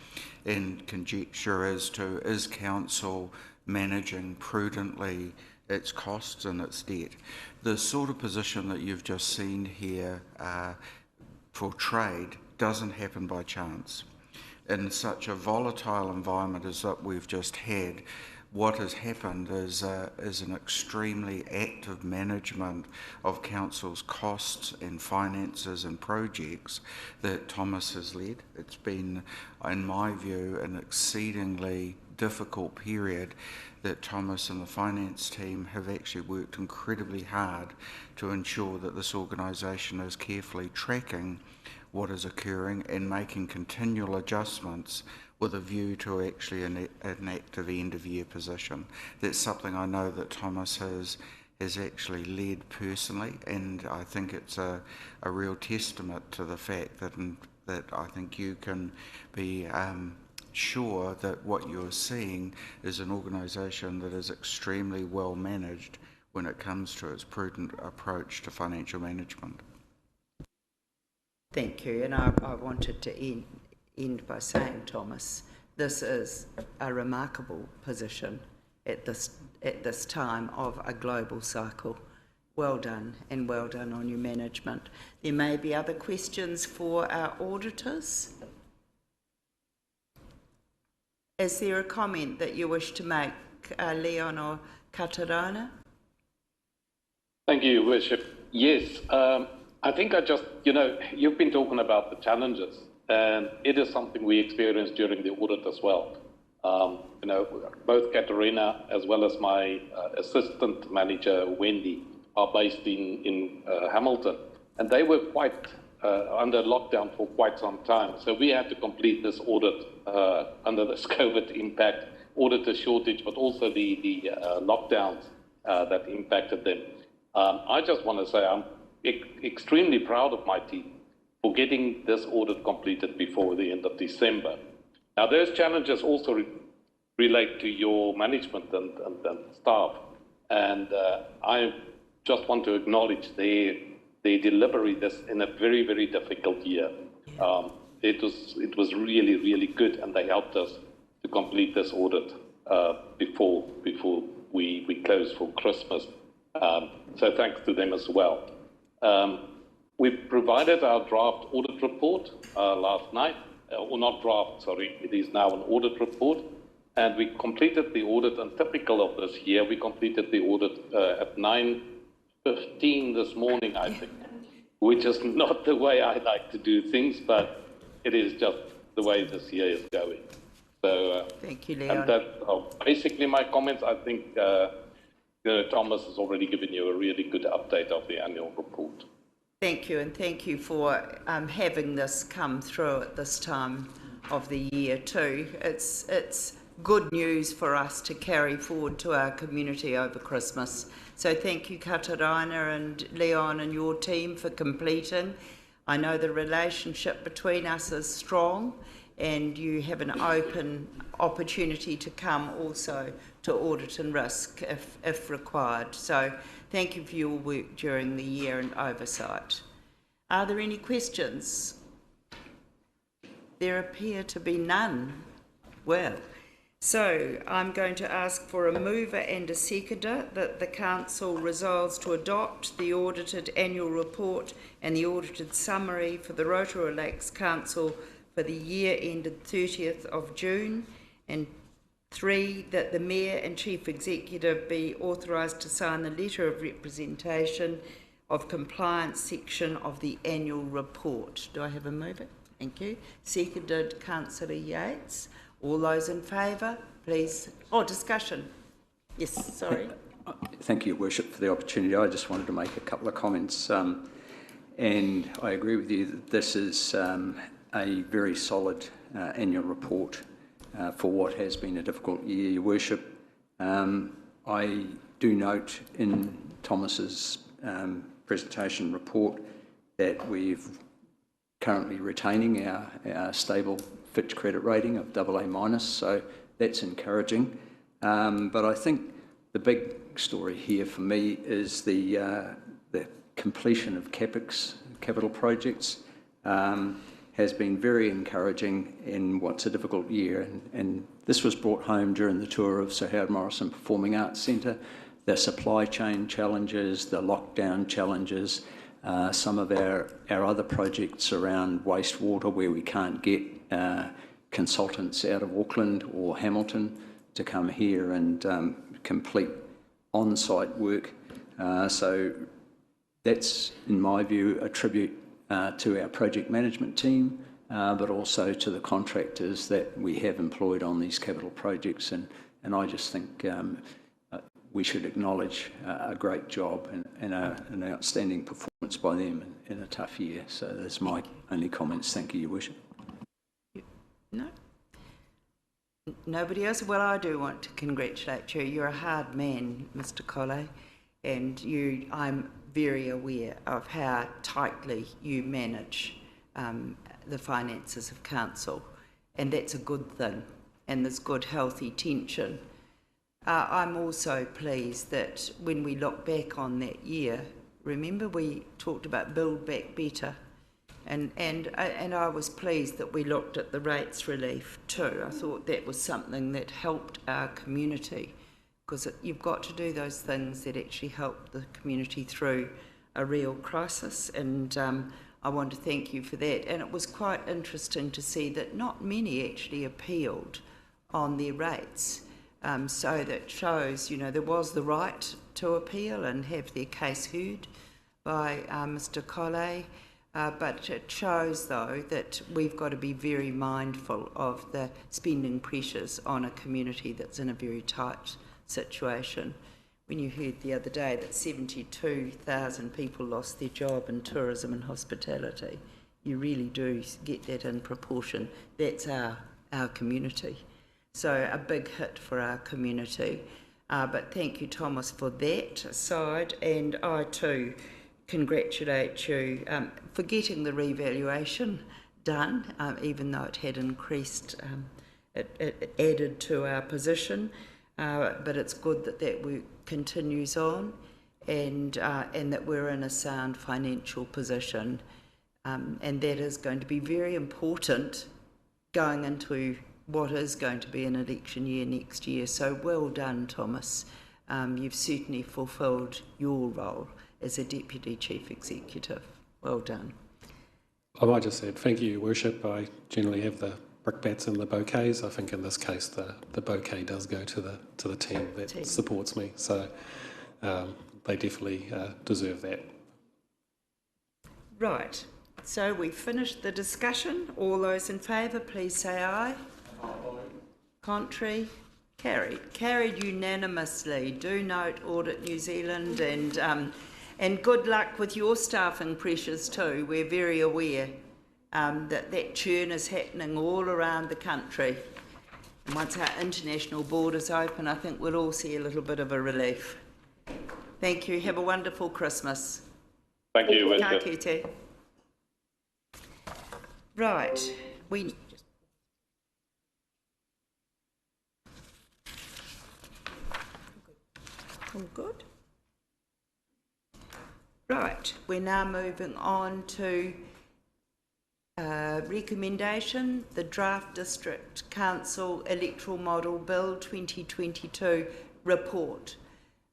and conjecture as to is council managing prudently its costs and its debt. The sort of position that you've just seen here portrayed doesn't happen by chance. In such a volatile environment as that we've just had, what has happened is an extremely active management of council's costs and finances and projects that Thomas has led. It's been, in my view, an exceedingly difficult period that Thomas and the finance team have actually worked incredibly hard to ensure that this organisation is carefully tracking what is occurring and making continual adjustments with a view to actually an active end-of-year position. That's something I know that Thomas has actually led personally, and I think it's a real testament to the fact that I think you can be sure that what you're seeing is an organisation that is extremely well managed when it comes to its prudent approach to financial management. Thank you, and I wanted to end by saying, Thomas, this is a remarkable position at this time of a global cycle. Well done, and well done on your management. There may be other questions for our auditors. Is there a comment that you wish to make, Leon or Katarina? Thank you, Your Worship. Yes, I think you've been talking about the challenges, and it is something we experienced during the audit as well. Both Katarina as well as my assistant manager, Wendy, are based in Hamilton, and they were quite under lockdown for quite some time. So we had to complete this audit under this COVID impact, auditor shortage, but also the lockdowns that impacted them. I just want to say I'm extremely proud of my team for getting this audit completed before the end of December. Now, those challenges also relate to your management and staff, and I just want to acknowledge their delivery this in a very, very difficult year. It was really, really good, and they helped us to complete this audit before we close for Christmas. So thanks to them as well. We provided our draft audit report last night, or not draft, sorry, it is now an audit report, and we completed the audit, and typical of this year, we completed the audit at 9:15 this morning, I think, which is not the way I like to do things, but it is just the way this year is going. So, thank you, Leon. And that are basically my comments. I think Thomas has already given you a really good update of the annual report. Thank you, and thank you for having this come through at this time of the year too. It's good news for us to carry forward to our community over Christmas. So thank you, Katarina and Leon and your team for completing. I know the relationship between us is strong, and you have an open opportunity to come also to audit and risk if required. So thank you for your work during the year and oversight. Are there any questions? There appear to be none. Well, so I'm going to ask for a mover and a seconder that the Council resolves to adopt the audited annual report and the audited summary for the Rotorua Lakes Council for the year ended 30th of June, and 3, that the Mayor and Chief Executive be authorised to sign the letter of representation of compliance section of the annual report. Do I have a mover? Thank you. Seconded, Councillor Yates. All those in favour, please. Oh, discussion. Yes, sorry. Thank you, Worship, for the opportunity. I just wanted to make a couple of comments. And I agree with you that this is a very solid annual report for what has been a difficult year, Your Worship. I do note in Thomas's presentation report that we're currently retaining our stable Fitch credit rating of AA-, so that's encouraging. But I think the big story here for me is the completion of capital projects has been very encouraging in what's a difficult year, and this was brought home during the tour of Sir Howard Morrison Performing Arts Centre. The supply chain challenges, the lockdown challenges, some of our other projects around wastewater where we can't get consultants out of Auckland or Hamilton to come here and complete on-site work. So that's, in my view, a tribute to our project management team, but also to the contractors that we have employed on these capital projects. And I just think we should acknowledge a great job and an outstanding performance by them in a tough year. So that's my only comments. Thank you, Your Worship. No? Nobody else? Well, I do want to congratulate you. You're a hard man, Mr. Colley, and I'm very aware of how tightly you manage the finances of council, and that's a good thing, and there's good healthy tension. I'm also pleased that when we look back on that year, remember we talked about Build Back Better, and I was pleased that we looked at the rates relief too. I thought that was something that helped our community, because you've got to do those things that actually help the community through a real crisis, and I want to thank you for that. And it was quite interesting to see that not many actually appealed on their rates. So that shows, there was the right to appeal and have their case heard by Mr. Colley, but it shows, though, that we've got to be very mindful of the spending pressures on a community that's in a very tight situation. When you heard the other day that 72,000 people lost their job in tourism and hospitality, you really do get that in proportion. That's our community. So a big hit for our community. But thank you, Thomas, for that side. And I too congratulate you for getting the revaluation done, even though it had increased, it added to our position. But it's good that that work continues on, and that we're in a sound financial position. And that is going to be very important going into what is going to be an election year next year. So well done, Thomas. You've certainly fulfilled your role as a Deputy Chief Executive. Well done. I might just add, thank you, Your Worship. I generally have the brickbats and the bouquets. I think in this case the bouquet does go to the team that supports me. So they definitely deserve that. Right. So we've finished the discussion. All those in favour, please say aye. Contrary? Carried. Carried unanimously. Do note Audit New Zealand, and good luck with your staffing pressures too. We're very aware that churn is happening all around the country. And once our international borders open, I think we'll all see a little bit of a relief. Thank you. Have a wonderful Christmas. Thank you, Ka kite. Right. All good. Right, we're now moving on to recommendation, the Draft District Council Electoral Model Bill 2022 report.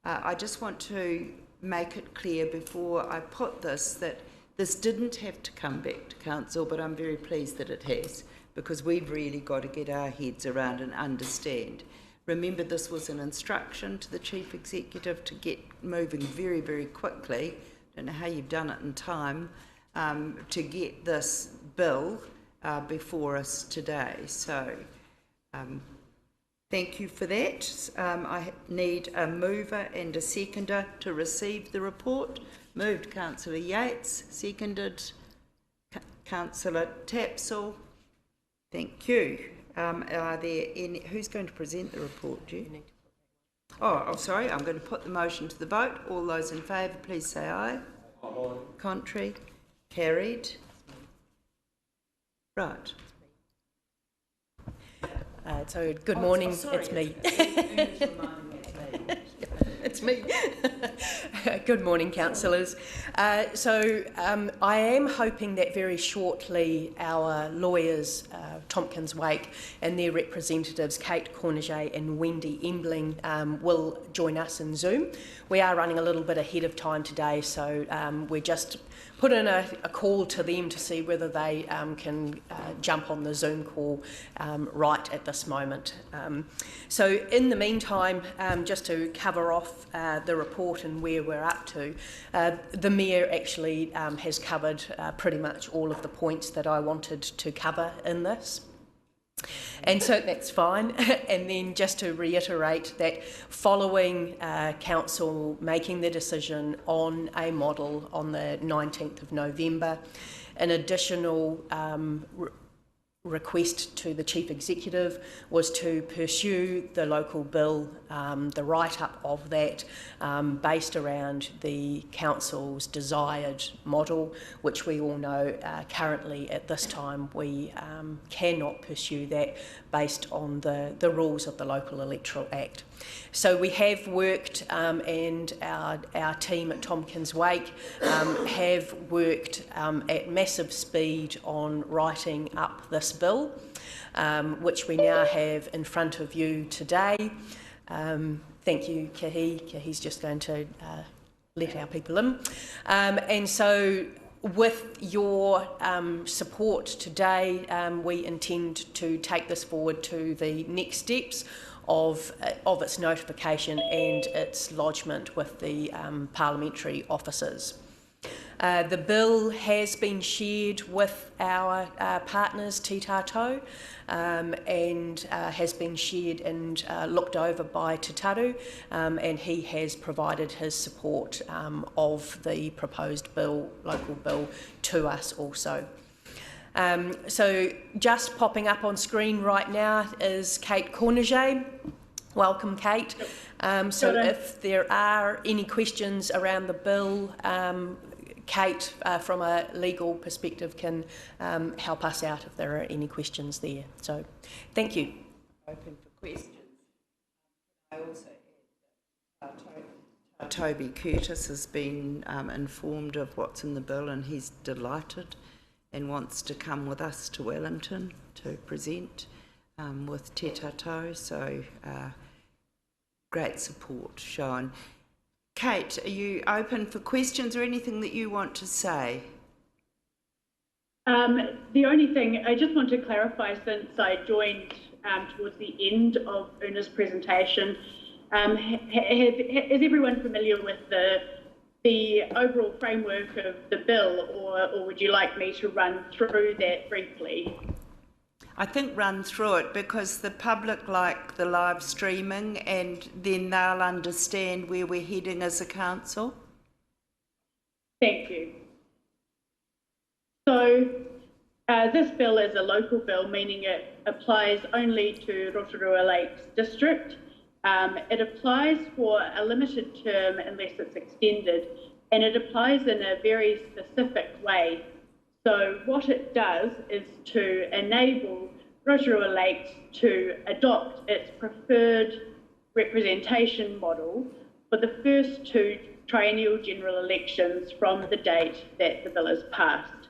I just want to make it clear before I put this that this didn't have to come back to Council, but I'm very pleased that it has, because we've really got to get our heads around and understand. Remember, this was an instruction to the Chief Executive to get moving very, very quickly. Don't know how you've done it in time to get this bill before us today. So thank you for that. I need a mover and a seconder to receive the report. Moved Councillor Yates, seconded Councillor Tapsell. Thank you. Are there any, who's going to present the report, Ju? Oh, sorry, I'm going to put the motion to the vote. All those in favour, please say aye. Aye. Contrary? Carried. Right. So good morning, it's me. It's me. Good morning, councillors. I am hoping that very shortly our lawyers, Tompkins Wake, and their representatives, Kate Corniget and Wendy Embling, will join us in Zoom. We are running a little bit ahead of time today, so we're just put in a call to them to see whether they can jump on the Zoom call right at this moment. So in the meantime, just to cover off the report and where we're up to, the Mayor actually has covered pretty much all of the points that I wanted to cover in this. And so that's fine. And then just to reiterate that following Council making the decision on a model on the 19th of November, an additional request to the Chief Executive was to pursue the local bill, the write-up of that, based around the Council's desired model, which we all know currently at this time we cannot pursue that based on the rules of the Local Electoral Act. So we have worked, and our team at Tompkins Wake have worked at massive speed on writing up this bill, which we now have in front of you today. Thank you, Kahi. Kahi's just going to let our people in. And so with your support today, we intend to take this forward to the next steps of its notification and its lodgement with the parliamentary officers. The bill has been shared with our partners, Te Tātou, and has been shared and looked over by Te Taru, and he has provided his support of the proposed bill, local bill, to us also. So just popping up on screen right now is Kate Corniget. Welcome, Kate. So if there are any questions around the bill, Kate, from a legal perspective, can help us out if there are any questions there. So thank you. Open for questions. I also add that Toby Curtis has been informed of what's in the bill, and he's delighted and wants to come with us to Wellington to present with Te Tātou, so great support shown. Kate, are you open for questions or anything that you want to say? The only thing, I just want to clarify, since I joined towards the end of Una's presentation, is everyone familiar with the overall framework of the bill, or would you like me to run through that briefly? I think run through it, because the public like the live streaming, and then they'll understand where we're heading as a council. Thank you. So this bill is a local bill, meaning it applies only to Rotorua Lakes District. It applies for a limited term unless it's extended, and it applies in a very specific way. So what it does is to enable Rotorua Lakes to adopt its preferred representation model for the first two triennial general elections from the date that the bill is passed.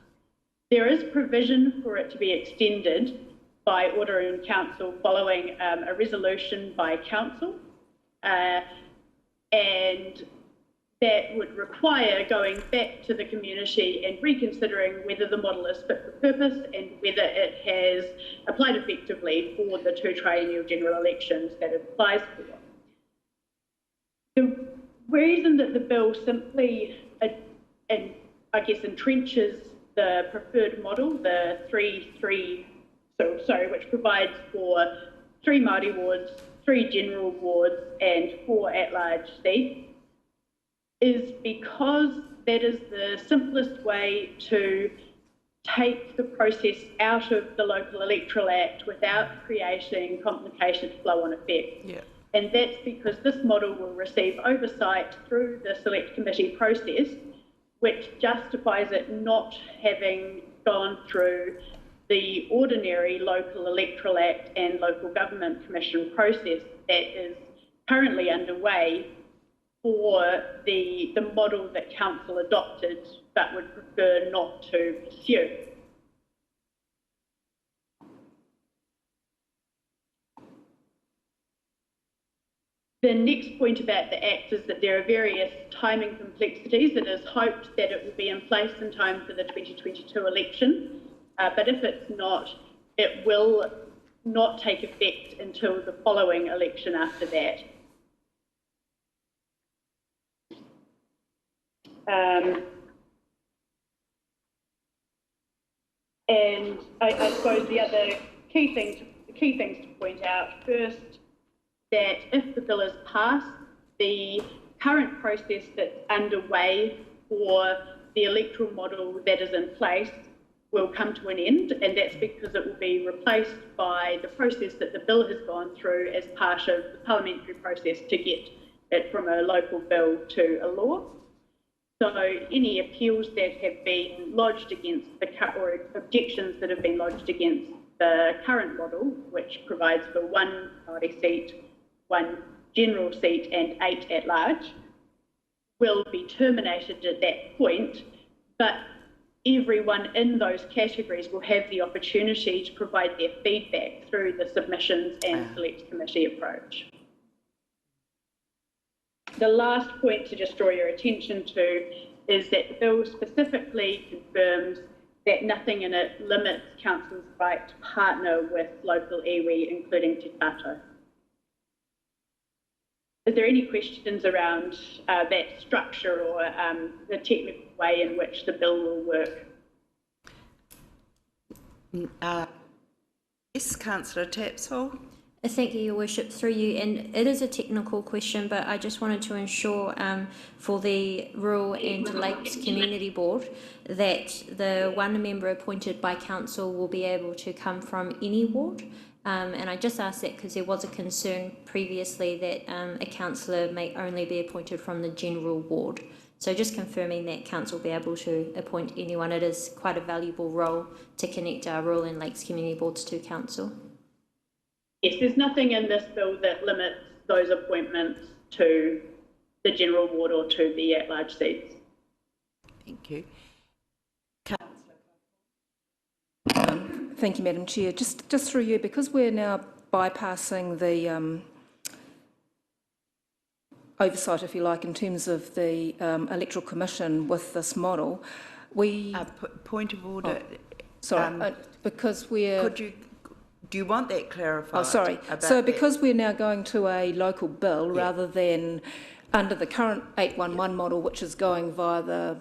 There is provision for it to be extended by order in council following a resolution by council, and that would require going back to the community and reconsidering whether the model is fit for purpose and whether it has applied effectively for the two triennial general elections that it applies for. The reason that the bill simply, entrenches the preferred model, the which provides for 3 Māori wards, 3 general wards and 4 at-large seats, is because that is the simplest way to take the process out of the Local Electoral Act without creating complicated flow-on effects. Yeah. And that's because this model will receive oversight through the Select Committee process, which justifies it not having gone through the ordinary Local Electoral Act and Local Government Commission process that is currently underway for the model that Council adopted but would prefer not to pursue. The next point about the Act is that there are various timing complexities. It is hoped that it will be in place in time for the 2022 election, but if it's not, it will not take effect until the following election after that. And I suppose the other key things to point out, first, that if the bill is passed, the current process that's underway for the electoral model that is in place will come to an end, and that's because it will be replaced by the process that the bill has gone through as part of the parliamentary process to get it from a local bill to a law. So any appeals that have been lodged against or objections that have been lodged against the current model, which provides for 1 Māori seat, 1 general seat and 8 at large, will be terminated at that point, but everyone in those categories will have the opportunity to provide their feedback through the submissions and select committee approach. The last point to just draw your attention to is that the bill specifically confirms that nothing in it limits council's right to partner with local iwi, including Te Tato. Is there any questions around that structure or the technical way in which the bill will work? Yes, Councillor Tapsell. Thank you, Your Worship, through you. And it is a technical question, but I just wanted to ensure for the Rural and Lakes Community Board that the one member appointed by council will be able to come from any ward. And I just asked that because there was a concern previously that a councillor may only be appointed from the general ward. So just confirming that council will be able to appoint anyone. It is quite a valuable role to connect our Rural and Lakes Community Boards to council. Yes, there's nothing in this bill that limits those appointments to the general ward or to the at-large seats. Thank you. Thank you, Madam Chair. Just through you, because we're now bypassing the oversight, if you like, in terms of the Electoral Commission with this model, we... point of order. Because we're... Do you want that clarified? Oh, sorry. So because we're now going to a local bill rather than under the current 811 model, which is going via the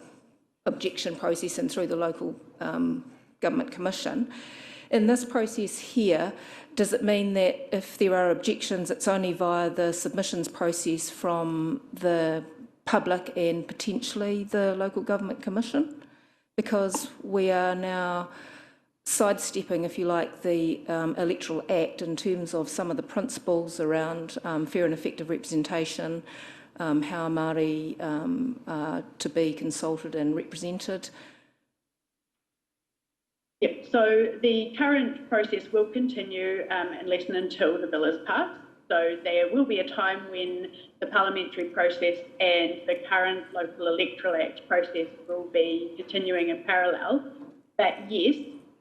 objection process and through the local government commission, in this process here, does it mean that if there are objections, it's only via the submissions process from the public and potentially the local government commission? Because we are now sidestepping, if you like, the Electoral Act in terms of some of the principles around fair and effective representation, how Māori are to be consulted and represented. Yep, so the current process will continue unless and until the bill is passed. So there will be a time when the parliamentary process and the current local Electoral Act process will be continuing in parallel. But yes,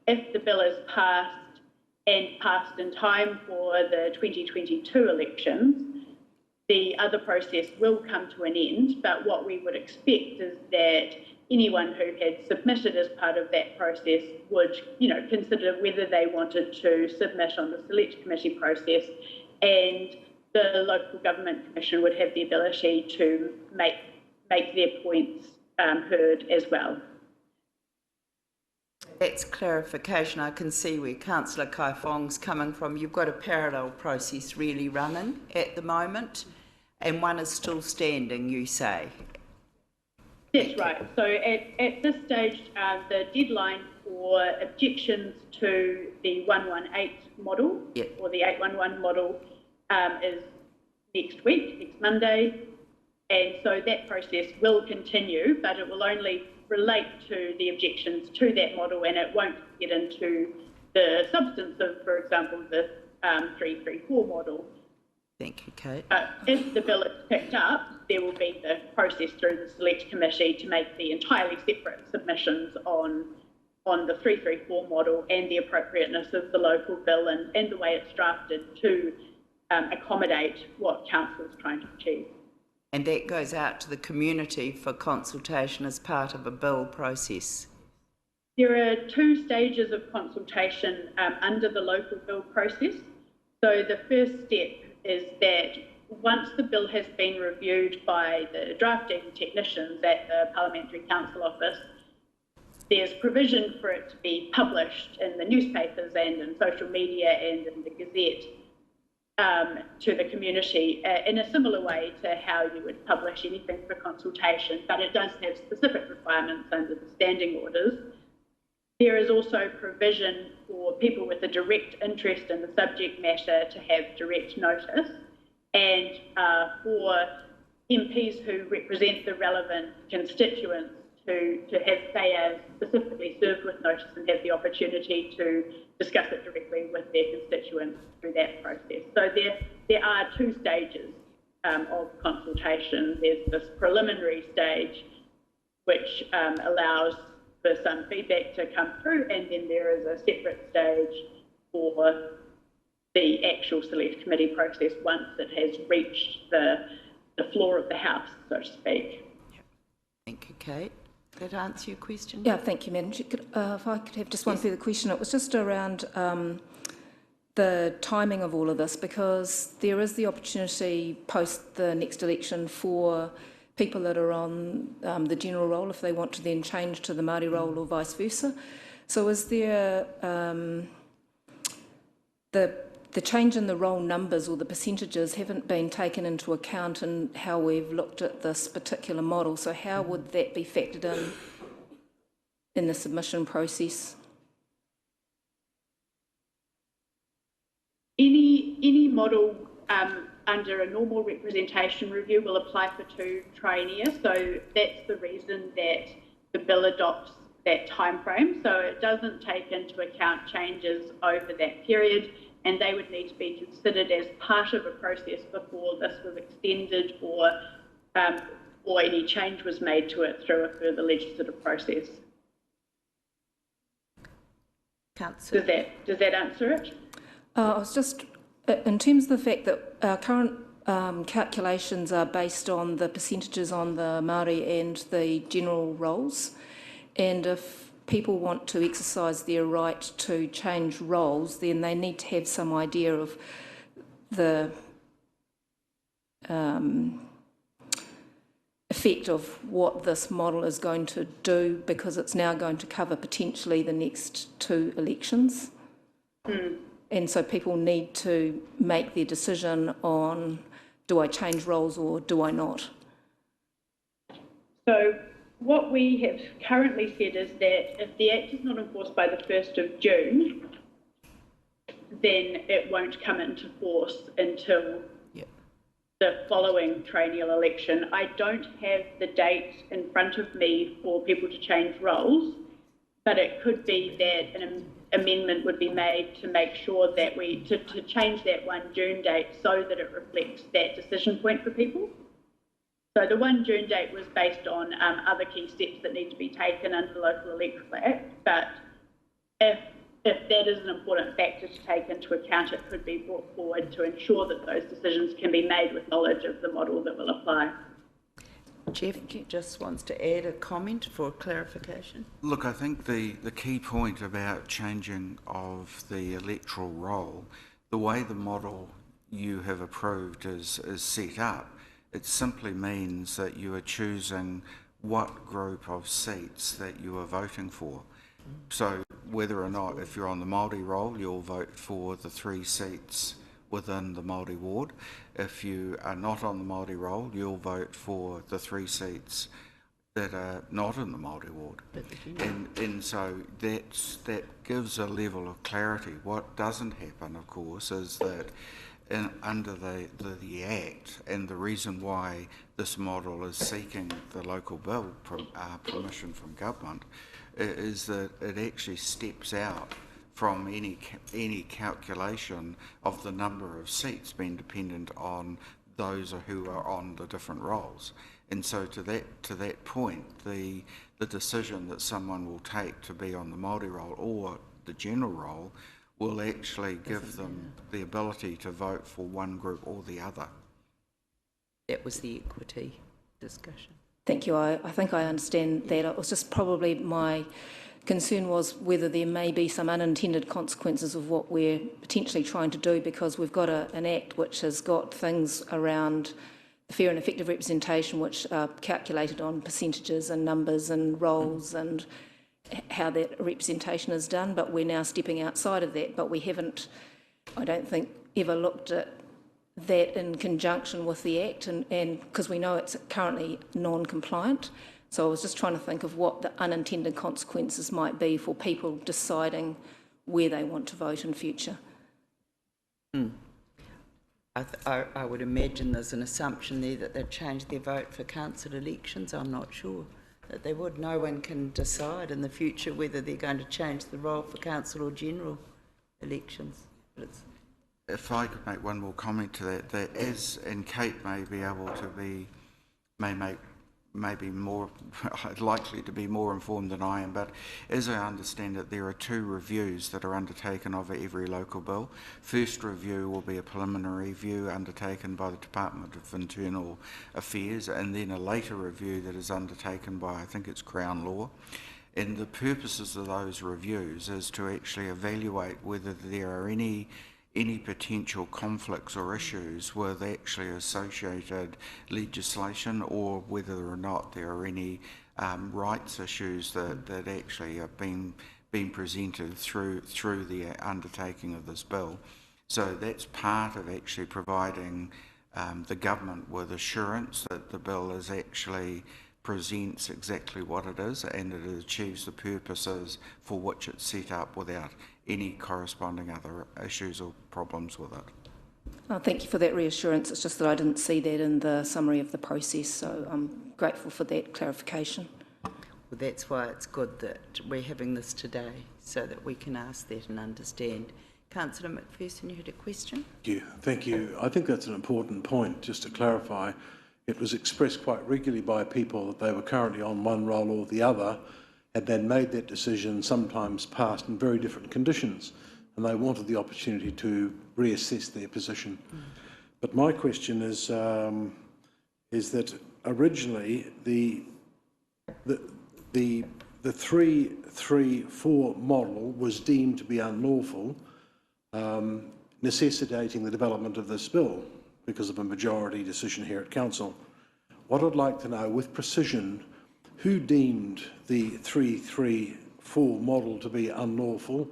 if the bill is passed and passed in time for the 2022 elections, the other process will come to an end. But what we would expect is that anyone who had submitted as part of that process would, consider whether they wanted to submit on the select committee process, and the local government commission would have the ability to make their points heard as well. That's clarification. I can see where Councillor Kai Fong's coming from. You've got a parallel process really running at the moment, and one is still standing, you say? That's right. So at this stage, the deadline for objections to the 118 model or the 811 model is next week, next Monday. And so that process will continue, but it will only relate to the objections to that model, and it won't get into the substance of, for example, the 334 model. Thank you, Kate. If the bill is picked up, there will be the process through the select committee to make the entirely separate submissions on the 334 model and the appropriateness of the local bill and the way it's drafted to accommodate what council is trying to achieve. And that goes out to the community for consultation as part of a bill process? There are two stages of consultation under the local bill process. So the first step is that once the bill has been reviewed by the drafting technicians at the Parliamentary Council Office, there's provision for it to be published in the newspapers and in social media and in the Gazette to the community in a similar way to how you would publish anything for consultation, but it does have specific requirements under the standing orders. There is also provision for people with a direct interest in the subject matter to have direct notice, and for MPs who represent the relevant constituents to have they specifically served with notice and have the opportunity to discuss it directly with their constituents through that process. So there are two stages of consultation. There's this preliminary stage, which allows for some feedback to come through, and then there is a separate stage for the actual select committee process once it has reached the floor of the House, so to speak. Thank you, Kate. Did that answer your question? Yeah, thank you, Madam Chair. If I could have just one further question. It was just around the timing of all of this, because there is the opportunity post the next election for people that are on the general roll, if they want to then change to the Māori roll or vice versa. So is there the change in the roll numbers or the percentages haven't been taken into account in how we've looked at this particular model. So how would that be factored in the submission process? Any model under a normal representation review will apply for 2 triennia. So that's the reason that the bill adopts that time frame. So it doesn't take into account changes over that period, and they would need to be considered as part of a process before this was extended or any change was made to it through a further legislative process. Councillor. Does that answer it? I was just, in terms of the fact that our current calculations are based on the percentages on the Māori and the general rolls, and if people want to exercise their right to change roles, then they need to have some idea of the effect of what this model is going to do, because it's now going to cover potentially the next 2 elections. And so people need to make their decision on, do I change roles or do I not? So what we have currently said is that if the Act is not enforced by the 1st of June, then it won't come into force until the following triennial election. I don't have the date in front of me for people to change roles, but it could be that an amendment would be made to make sure that to change that 1 June date so that it reflects that decision point for people. So the 1 June date was based on other key steps that need to be taken under the Local Electoral Act, but if that is an important factor to take into account, it could be brought forward to ensure that those decisions can be made with knowledge of the model that will apply. Jeff just wants to add a comment for clarification. Look, I think the key point about changing of the electoral roll, the way the model you have approved is set up, it simply means that you are choosing what group of seats that you are voting for. So whether or not, if you're on the Māori roll, you'll vote for the 3 seats within the Māori ward. If you are not on the Māori roll, you'll vote for the 3 seats that are not in the Māori ward. And so that gives a level of clarity. What doesn't happen, of course, is that under the Act, and the reason why this model is seeking the local bill permission from government, is that it actually steps out from any calculation of the number of seats being dependent on those who are on the different rolls. And so to that point, the decision that someone will take to be on the Māori roll or the general roll will actually give them the ability to vote for one group or the other. That was the equity discussion. Thank you. I think I understand that. It was just probably my concern was whether there may be some unintended consequences of what we're potentially trying to do, because we've got an Act which has got things around fair and effective representation which are calculated on percentages and numbers and roles and how that representation is done, but we're now stepping outside of that. But we haven't, I don't think, ever looked at that in conjunction with the Act, and because we know it's currently non-compliant. So I was just trying to think of what the unintended consequences might be for people deciding where they want to vote in future. I would imagine there's an assumption there that they'd change their vote for council elections. I'm not sure that they would. No one can decide in the future whether they're going to change the roll for council or general elections. But it's... If I could make one more comment to that, that as, and Kate may be able to be, maybe more likely to be more informed than I am, but as I understand it, there are 2 reviews that are undertaken of every local bill. First review will be a preliminary review undertaken by the Department of Internal Affairs, and then a later review that is undertaken by, I think it's Crown Law. And the purposes of those reviews is to actually evaluate whether there are any potential conflicts or issues with actually associated legislation, or whether or not there are any rights issues that actually have been presented through the undertaking of this bill. So that's part of actually providing the government with assurance that the bill is actually presents exactly what it is and it achieves the purposes for which it's set up without any corresponding other issues or problems with it. Thank you for that reassurance. It's just that I didn't see that in the summary of the process, so I'm grateful for that clarification. Well, that's why it's good that we're having this today, so that we can ask that and understand. Councillor McPherson, you had a question? Thank you. I think that's an important point, just to clarify. It was expressed quite regularly by people that they were currently on one roll or the other, and then made that decision, sometimes passed in very different conditions, and they wanted the opportunity to reassess their position. But my question is that originally the 3-3-4 model was deemed to be unlawful, necessitating the development of this bill because of a majority decision here at Council. What I'd like to know with precision, who deemed the 3-3-4 model to be unlawful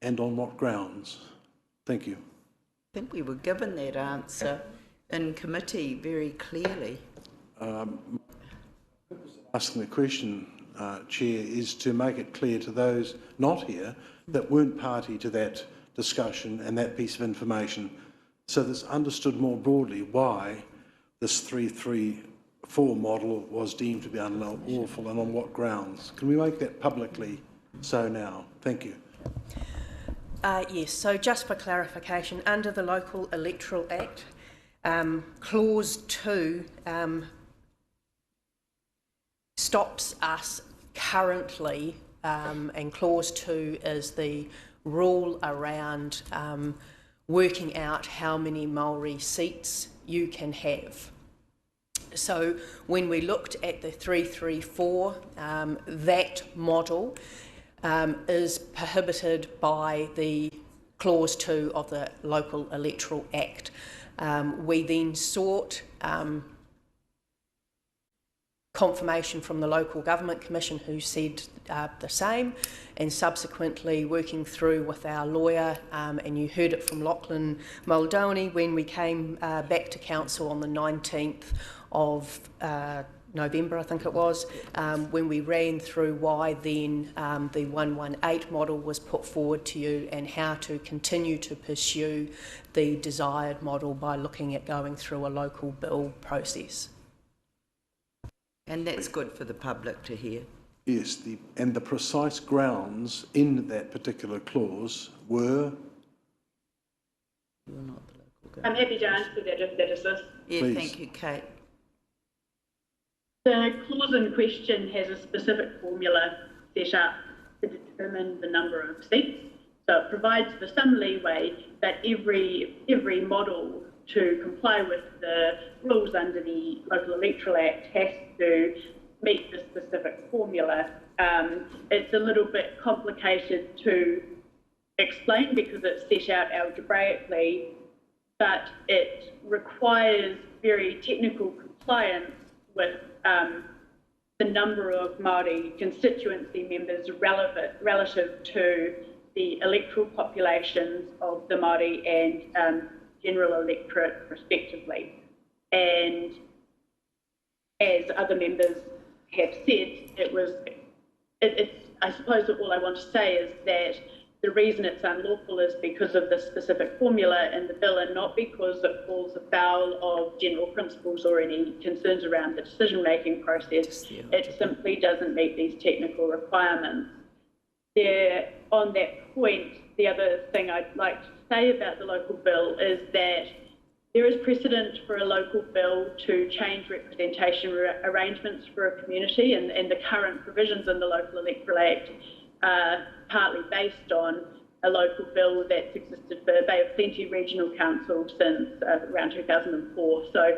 and on what grounds? Thank you. I think we were given that answer in committee very clearly. Asking the question, Chair, is to make it clear to those not here that weren't party to that discussion and that piece of information, so that's understood more broadly why this 3-3-4 model was deemed to be unlawful and on what grounds. Can we make that publicly so now? Thank you. Yes, so just for clarification, under the Local Electoral Act, Clause 2 stops us currently, and Clause 2 is the rule around working out how many Maori seats you can have. So when we looked at the 3-3-4, that model is prohibited by the Clause 2 of the Local Electoral Act. We then sought confirmation from the Local Government Commission, who said the same, and subsequently working through with our lawyer, and you heard it from Lachlan Muldowney when we came back to Council on the 19th of November, I think it was, when we ran through why then the 118 model was put forward to you and how to continue to pursue the desired model by looking at going through a local bill process. And that's good for the public to hear. Yes, and the precise grounds in that particular clause were? You're not the local government. I'm happy to answer that if that assists. Yeah, Please. Thank you, Kate. The clause in question has a specific formula set up to determine the number of seats. So it provides for some leeway that every model to comply with the rules under the Local Electoral Act has to meet the specific formula. It's a little bit complicated to explain because it's set out algebraically, but it requires very technical compliance with the number of Māori constituency members relative to the electoral populations of the Māori and general electorate respectively. And as other members have said, I suppose that all I want to say is that the reason it's unlawful is because of the specific formula in the bill and not because it falls afoul of general principles or any concerns around the decision-making process. It simply doesn't meet these technical requirements. On that point, the other thing I'd like to say about the local bill is that there is precedent for a local bill to change representation arrangements for a community, and the current provisions in the Local Electoral Act are partly based on a local bill that's existed for Bay of Plenty Regional Council since around 2004. So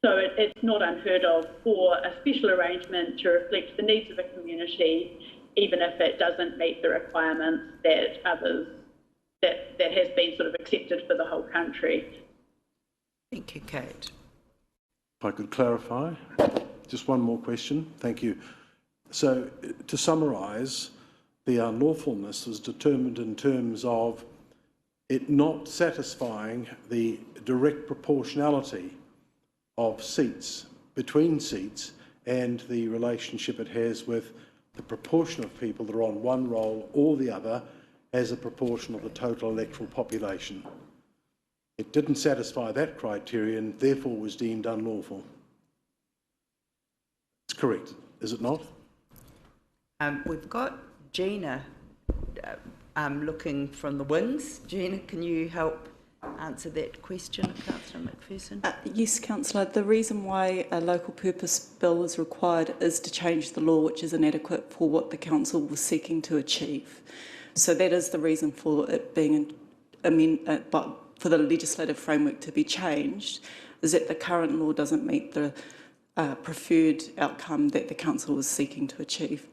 it's not unheard of for a special arrangement to reflect the needs of a community, even if it doesn't meet the requirements that has been sort of accepted for the whole country. Thank you, Kate. If I could clarify, just one more question. Thank you. So, to summarise, the unlawfulness was determined in terms of it not satisfying the direct proportionality of seats, between seats, and the relationship it has with the proportion of people that are on one roll or the other as a proportion of the total electoral population. It didn't satisfy that criterion, therefore was deemed unlawful. It's correct, is it not? We've got Gina looking from the wings. Gina, can you help answer that question, Councillor McPherson? Yes, Councillor. The reason why a local purpose bill is required is to change the law, which is inadequate for what the council was seeking to achieve. So that is the reason for it being but for the legislative framework to be changed, is that the current law doesn't meet the preferred outcome that the council was seeking to achieve.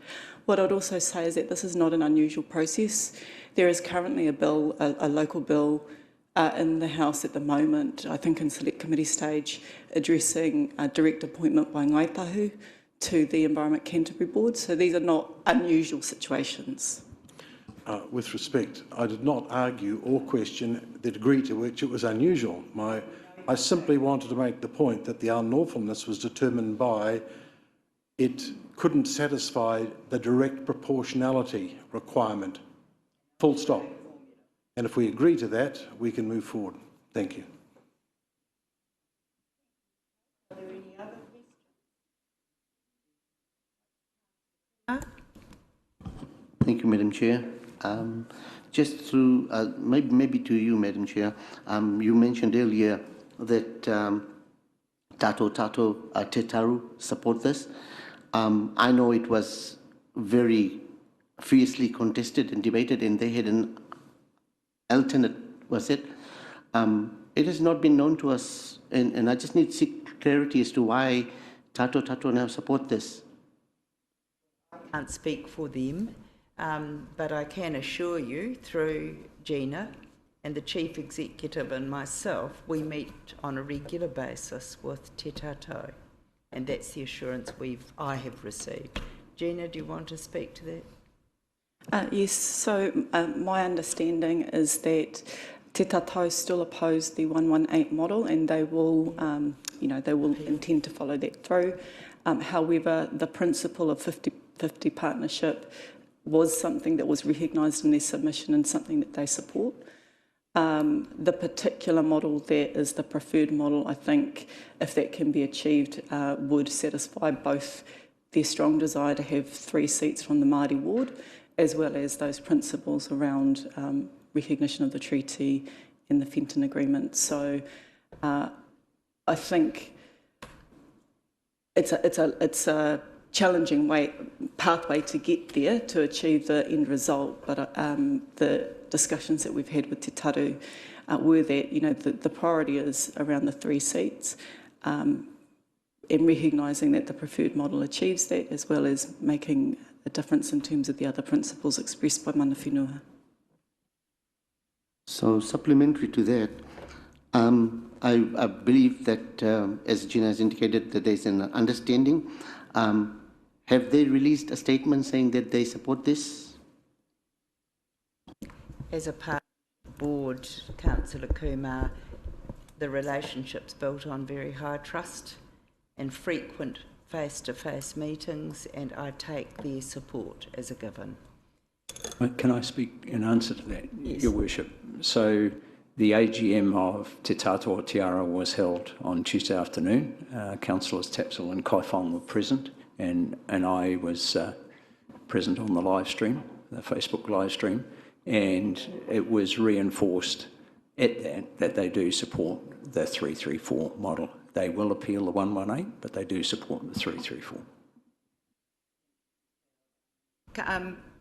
What I'd also say is that this is not an unusual process. There is currently a bill, a local bill, in the House at the moment, I think in select committee stage, addressing a direct appointment by Ngaitahu to the Environment Canterbury Board. So these are not unusual situations. With respect, I did not argue or question the degree to which it was unusual. I simply wanted to make the point that the unlawfulness was determined by it couldn't satisfy the direct proportionality requirement. Full stop. And if we agree to that, we can move forward. Thank you. Are there any other questions? Thank you, Madam Chair. Just through, maybe to you, Madam Chair, you mentioned earlier that Tato Te Taru support this. I know it was very fiercely contested and debated, and they had an alternate, was it? It has not been known to us, and I just need to seek clarity as to why Tato now support this. I can't speak for them, but I can assure you through Gina and the Chief Executive and myself, we meet on a regular basis with Te Tato, and that's the assurance I have received. Gina, do you want to speak to that? Yes, so my understanding is that Te Tato still oppose the 118 model, and they will, they will intend to follow that through. However, the principle of 50-50 partnership was something that was recognised in their submission and something that they support. The particular model that is the preferred model, I think, if that can be achieved, would satisfy both their strong desire to have 3 seats from the Māori ward, as well as those principles around recognition of the treaty and the Fenton Agreement. So I think it's a challenging pathway to get there to achieve the end result, but the discussions that we've had with Te Taru were that the priority is around the 3 seats, and recognising that the preferred model achieves that, as well as making a difference in terms of the other principles expressed by mana whenua. So supplementary to that, I believe that, as Gina has indicated, that there's an understanding. Have they released a statement saying that they support this? As a part of the board, Councillor Kumar, the relationship's built on very high trust and frequent face-to-face meetings, and I take their support as a given. Can I speak in answer to that, Yes. Your Worship? So the AGM of Te Tātua Te Ara was held on Tuesday afternoon. Councillors Tapsell and Kaifong were present, and I was present on the live stream, the Facebook live stream, and it was reinforced at that they do support the 334 model. They will appeal the 118, but they do support the 334.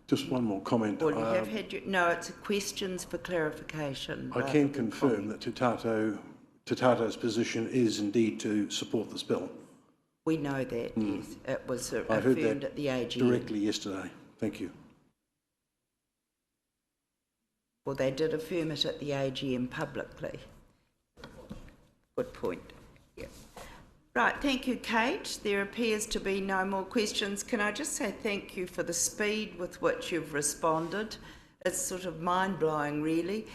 Just one more comment. Well, you have had no, it's questions for clarification. I can confirm that Te Tātou's position is indeed to support this bill. We know that, yes. It was I heard affirmed that at the AGM. directly yesterday. Thank you. Well, they did affirm it at the AGM publicly. Good point. Yeah. Right, thank you, Kate. There appears to be no more questions. Can I just say thank you for the speed with which you've responded? It's sort of mind-blowing, really.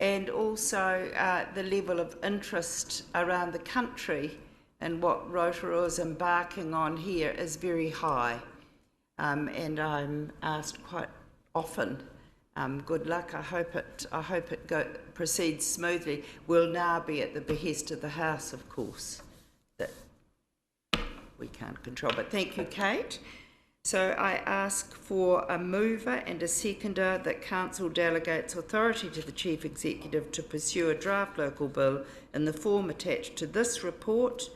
And also the level of interest around the country and what Rotorua is embarking on here is very high. And I'm asked quite often, good luck, I hope it proceeds smoothly. We'll now be at the behest of the House, of course, that we can't control. But thank you, Kate. So I ask for a mover and a seconder that Council delegates authority to the Chief Executive to pursue a draft local bill in the form attached to this report,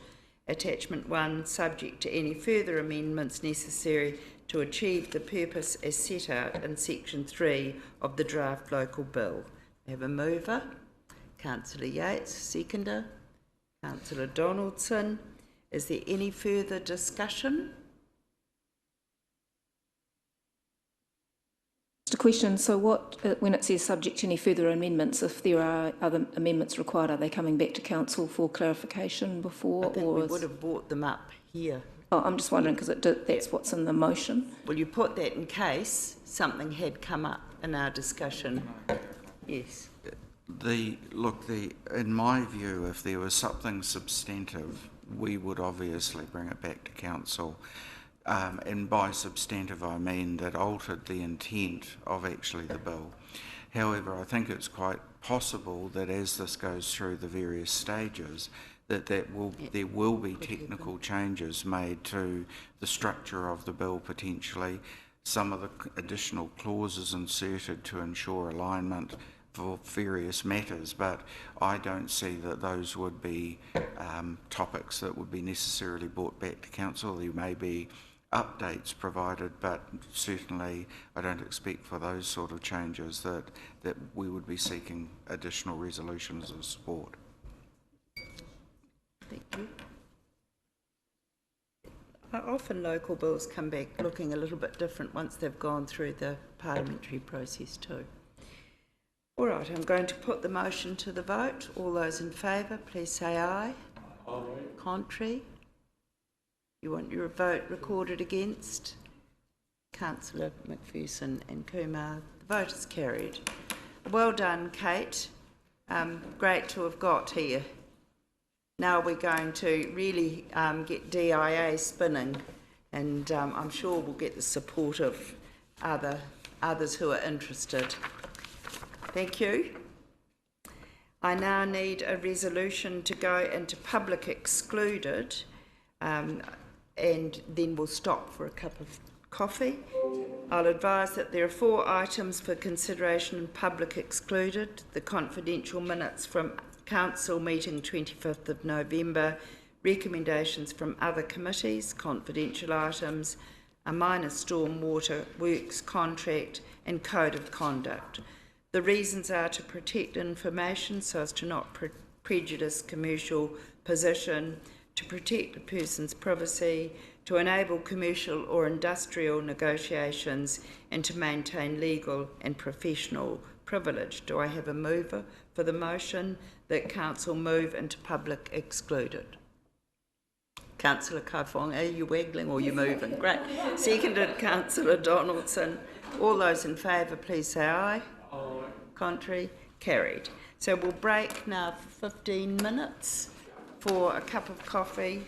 Attachment 1, subject to any further amendments necessary to achieve the purpose as set out in Section 3 of the draft local bill. I have a mover, Councillor Yates, seconder, Councillor Donaldson. Is there any further discussion? Just a question, so what, when it says subject to any further amendments, if there are other amendments required, are they coming back to Council for clarification before? I think we would have brought them up here. Oh, I'm just wondering because that's what's in the motion. Well, you put that in case something had come up in our discussion. Yes. In my view, if there was something substantive, we would obviously bring it back to Council. And by substantive, I mean that altered the intent of actually the bill. However, I think it's quite possible that as this goes through the various stages, there will be technical changes made to the structure of the bill potentially, some of the additional clauses inserted to ensure alignment for various matters, but I don't see that those would be topics that would be necessarily brought back to Council. There may be updates provided, but certainly I don't expect for those sort of changes that we would be seeking additional resolutions of support. Thank you. Often local bills come back looking a little bit different once they've gone through the parliamentary process too. All right, I'm going to put the motion to the vote. All those in favour, please say aye. Aye. Contrary? You want your vote recorded against? Councillor McPherson and Kumar. The vote is carried. Well done, Kate. Great to have got here. Now we're going to really get DIA spinning, and I'm sure we'll get the support of others who are interested. Thank you. I now need a resolution to go into public excluded, and then we'll stop for a cup of coffee. I'll advise that there are 4 items for consideration in public excluded: the confidential minutes from Council meeting 25th of November, recommendations from other committees, confidential items, a minor stormwater works contract and code of conduct. The reasons are to protect information so as to not prejudice commercial position, to protect a person's privacy, to enable commercial or industrial negotiations, and to maintain legal and professional privilege. Do I have a mover for the motion that Council move into public excluded? Councillor Kaifong, are you waggling or are you moving? Great. Seconded, Councillor Donaldson. All those in favour, please say aye. Aye. Contrary? Carried. So we'll break now for 15 minutes for a cup of coffee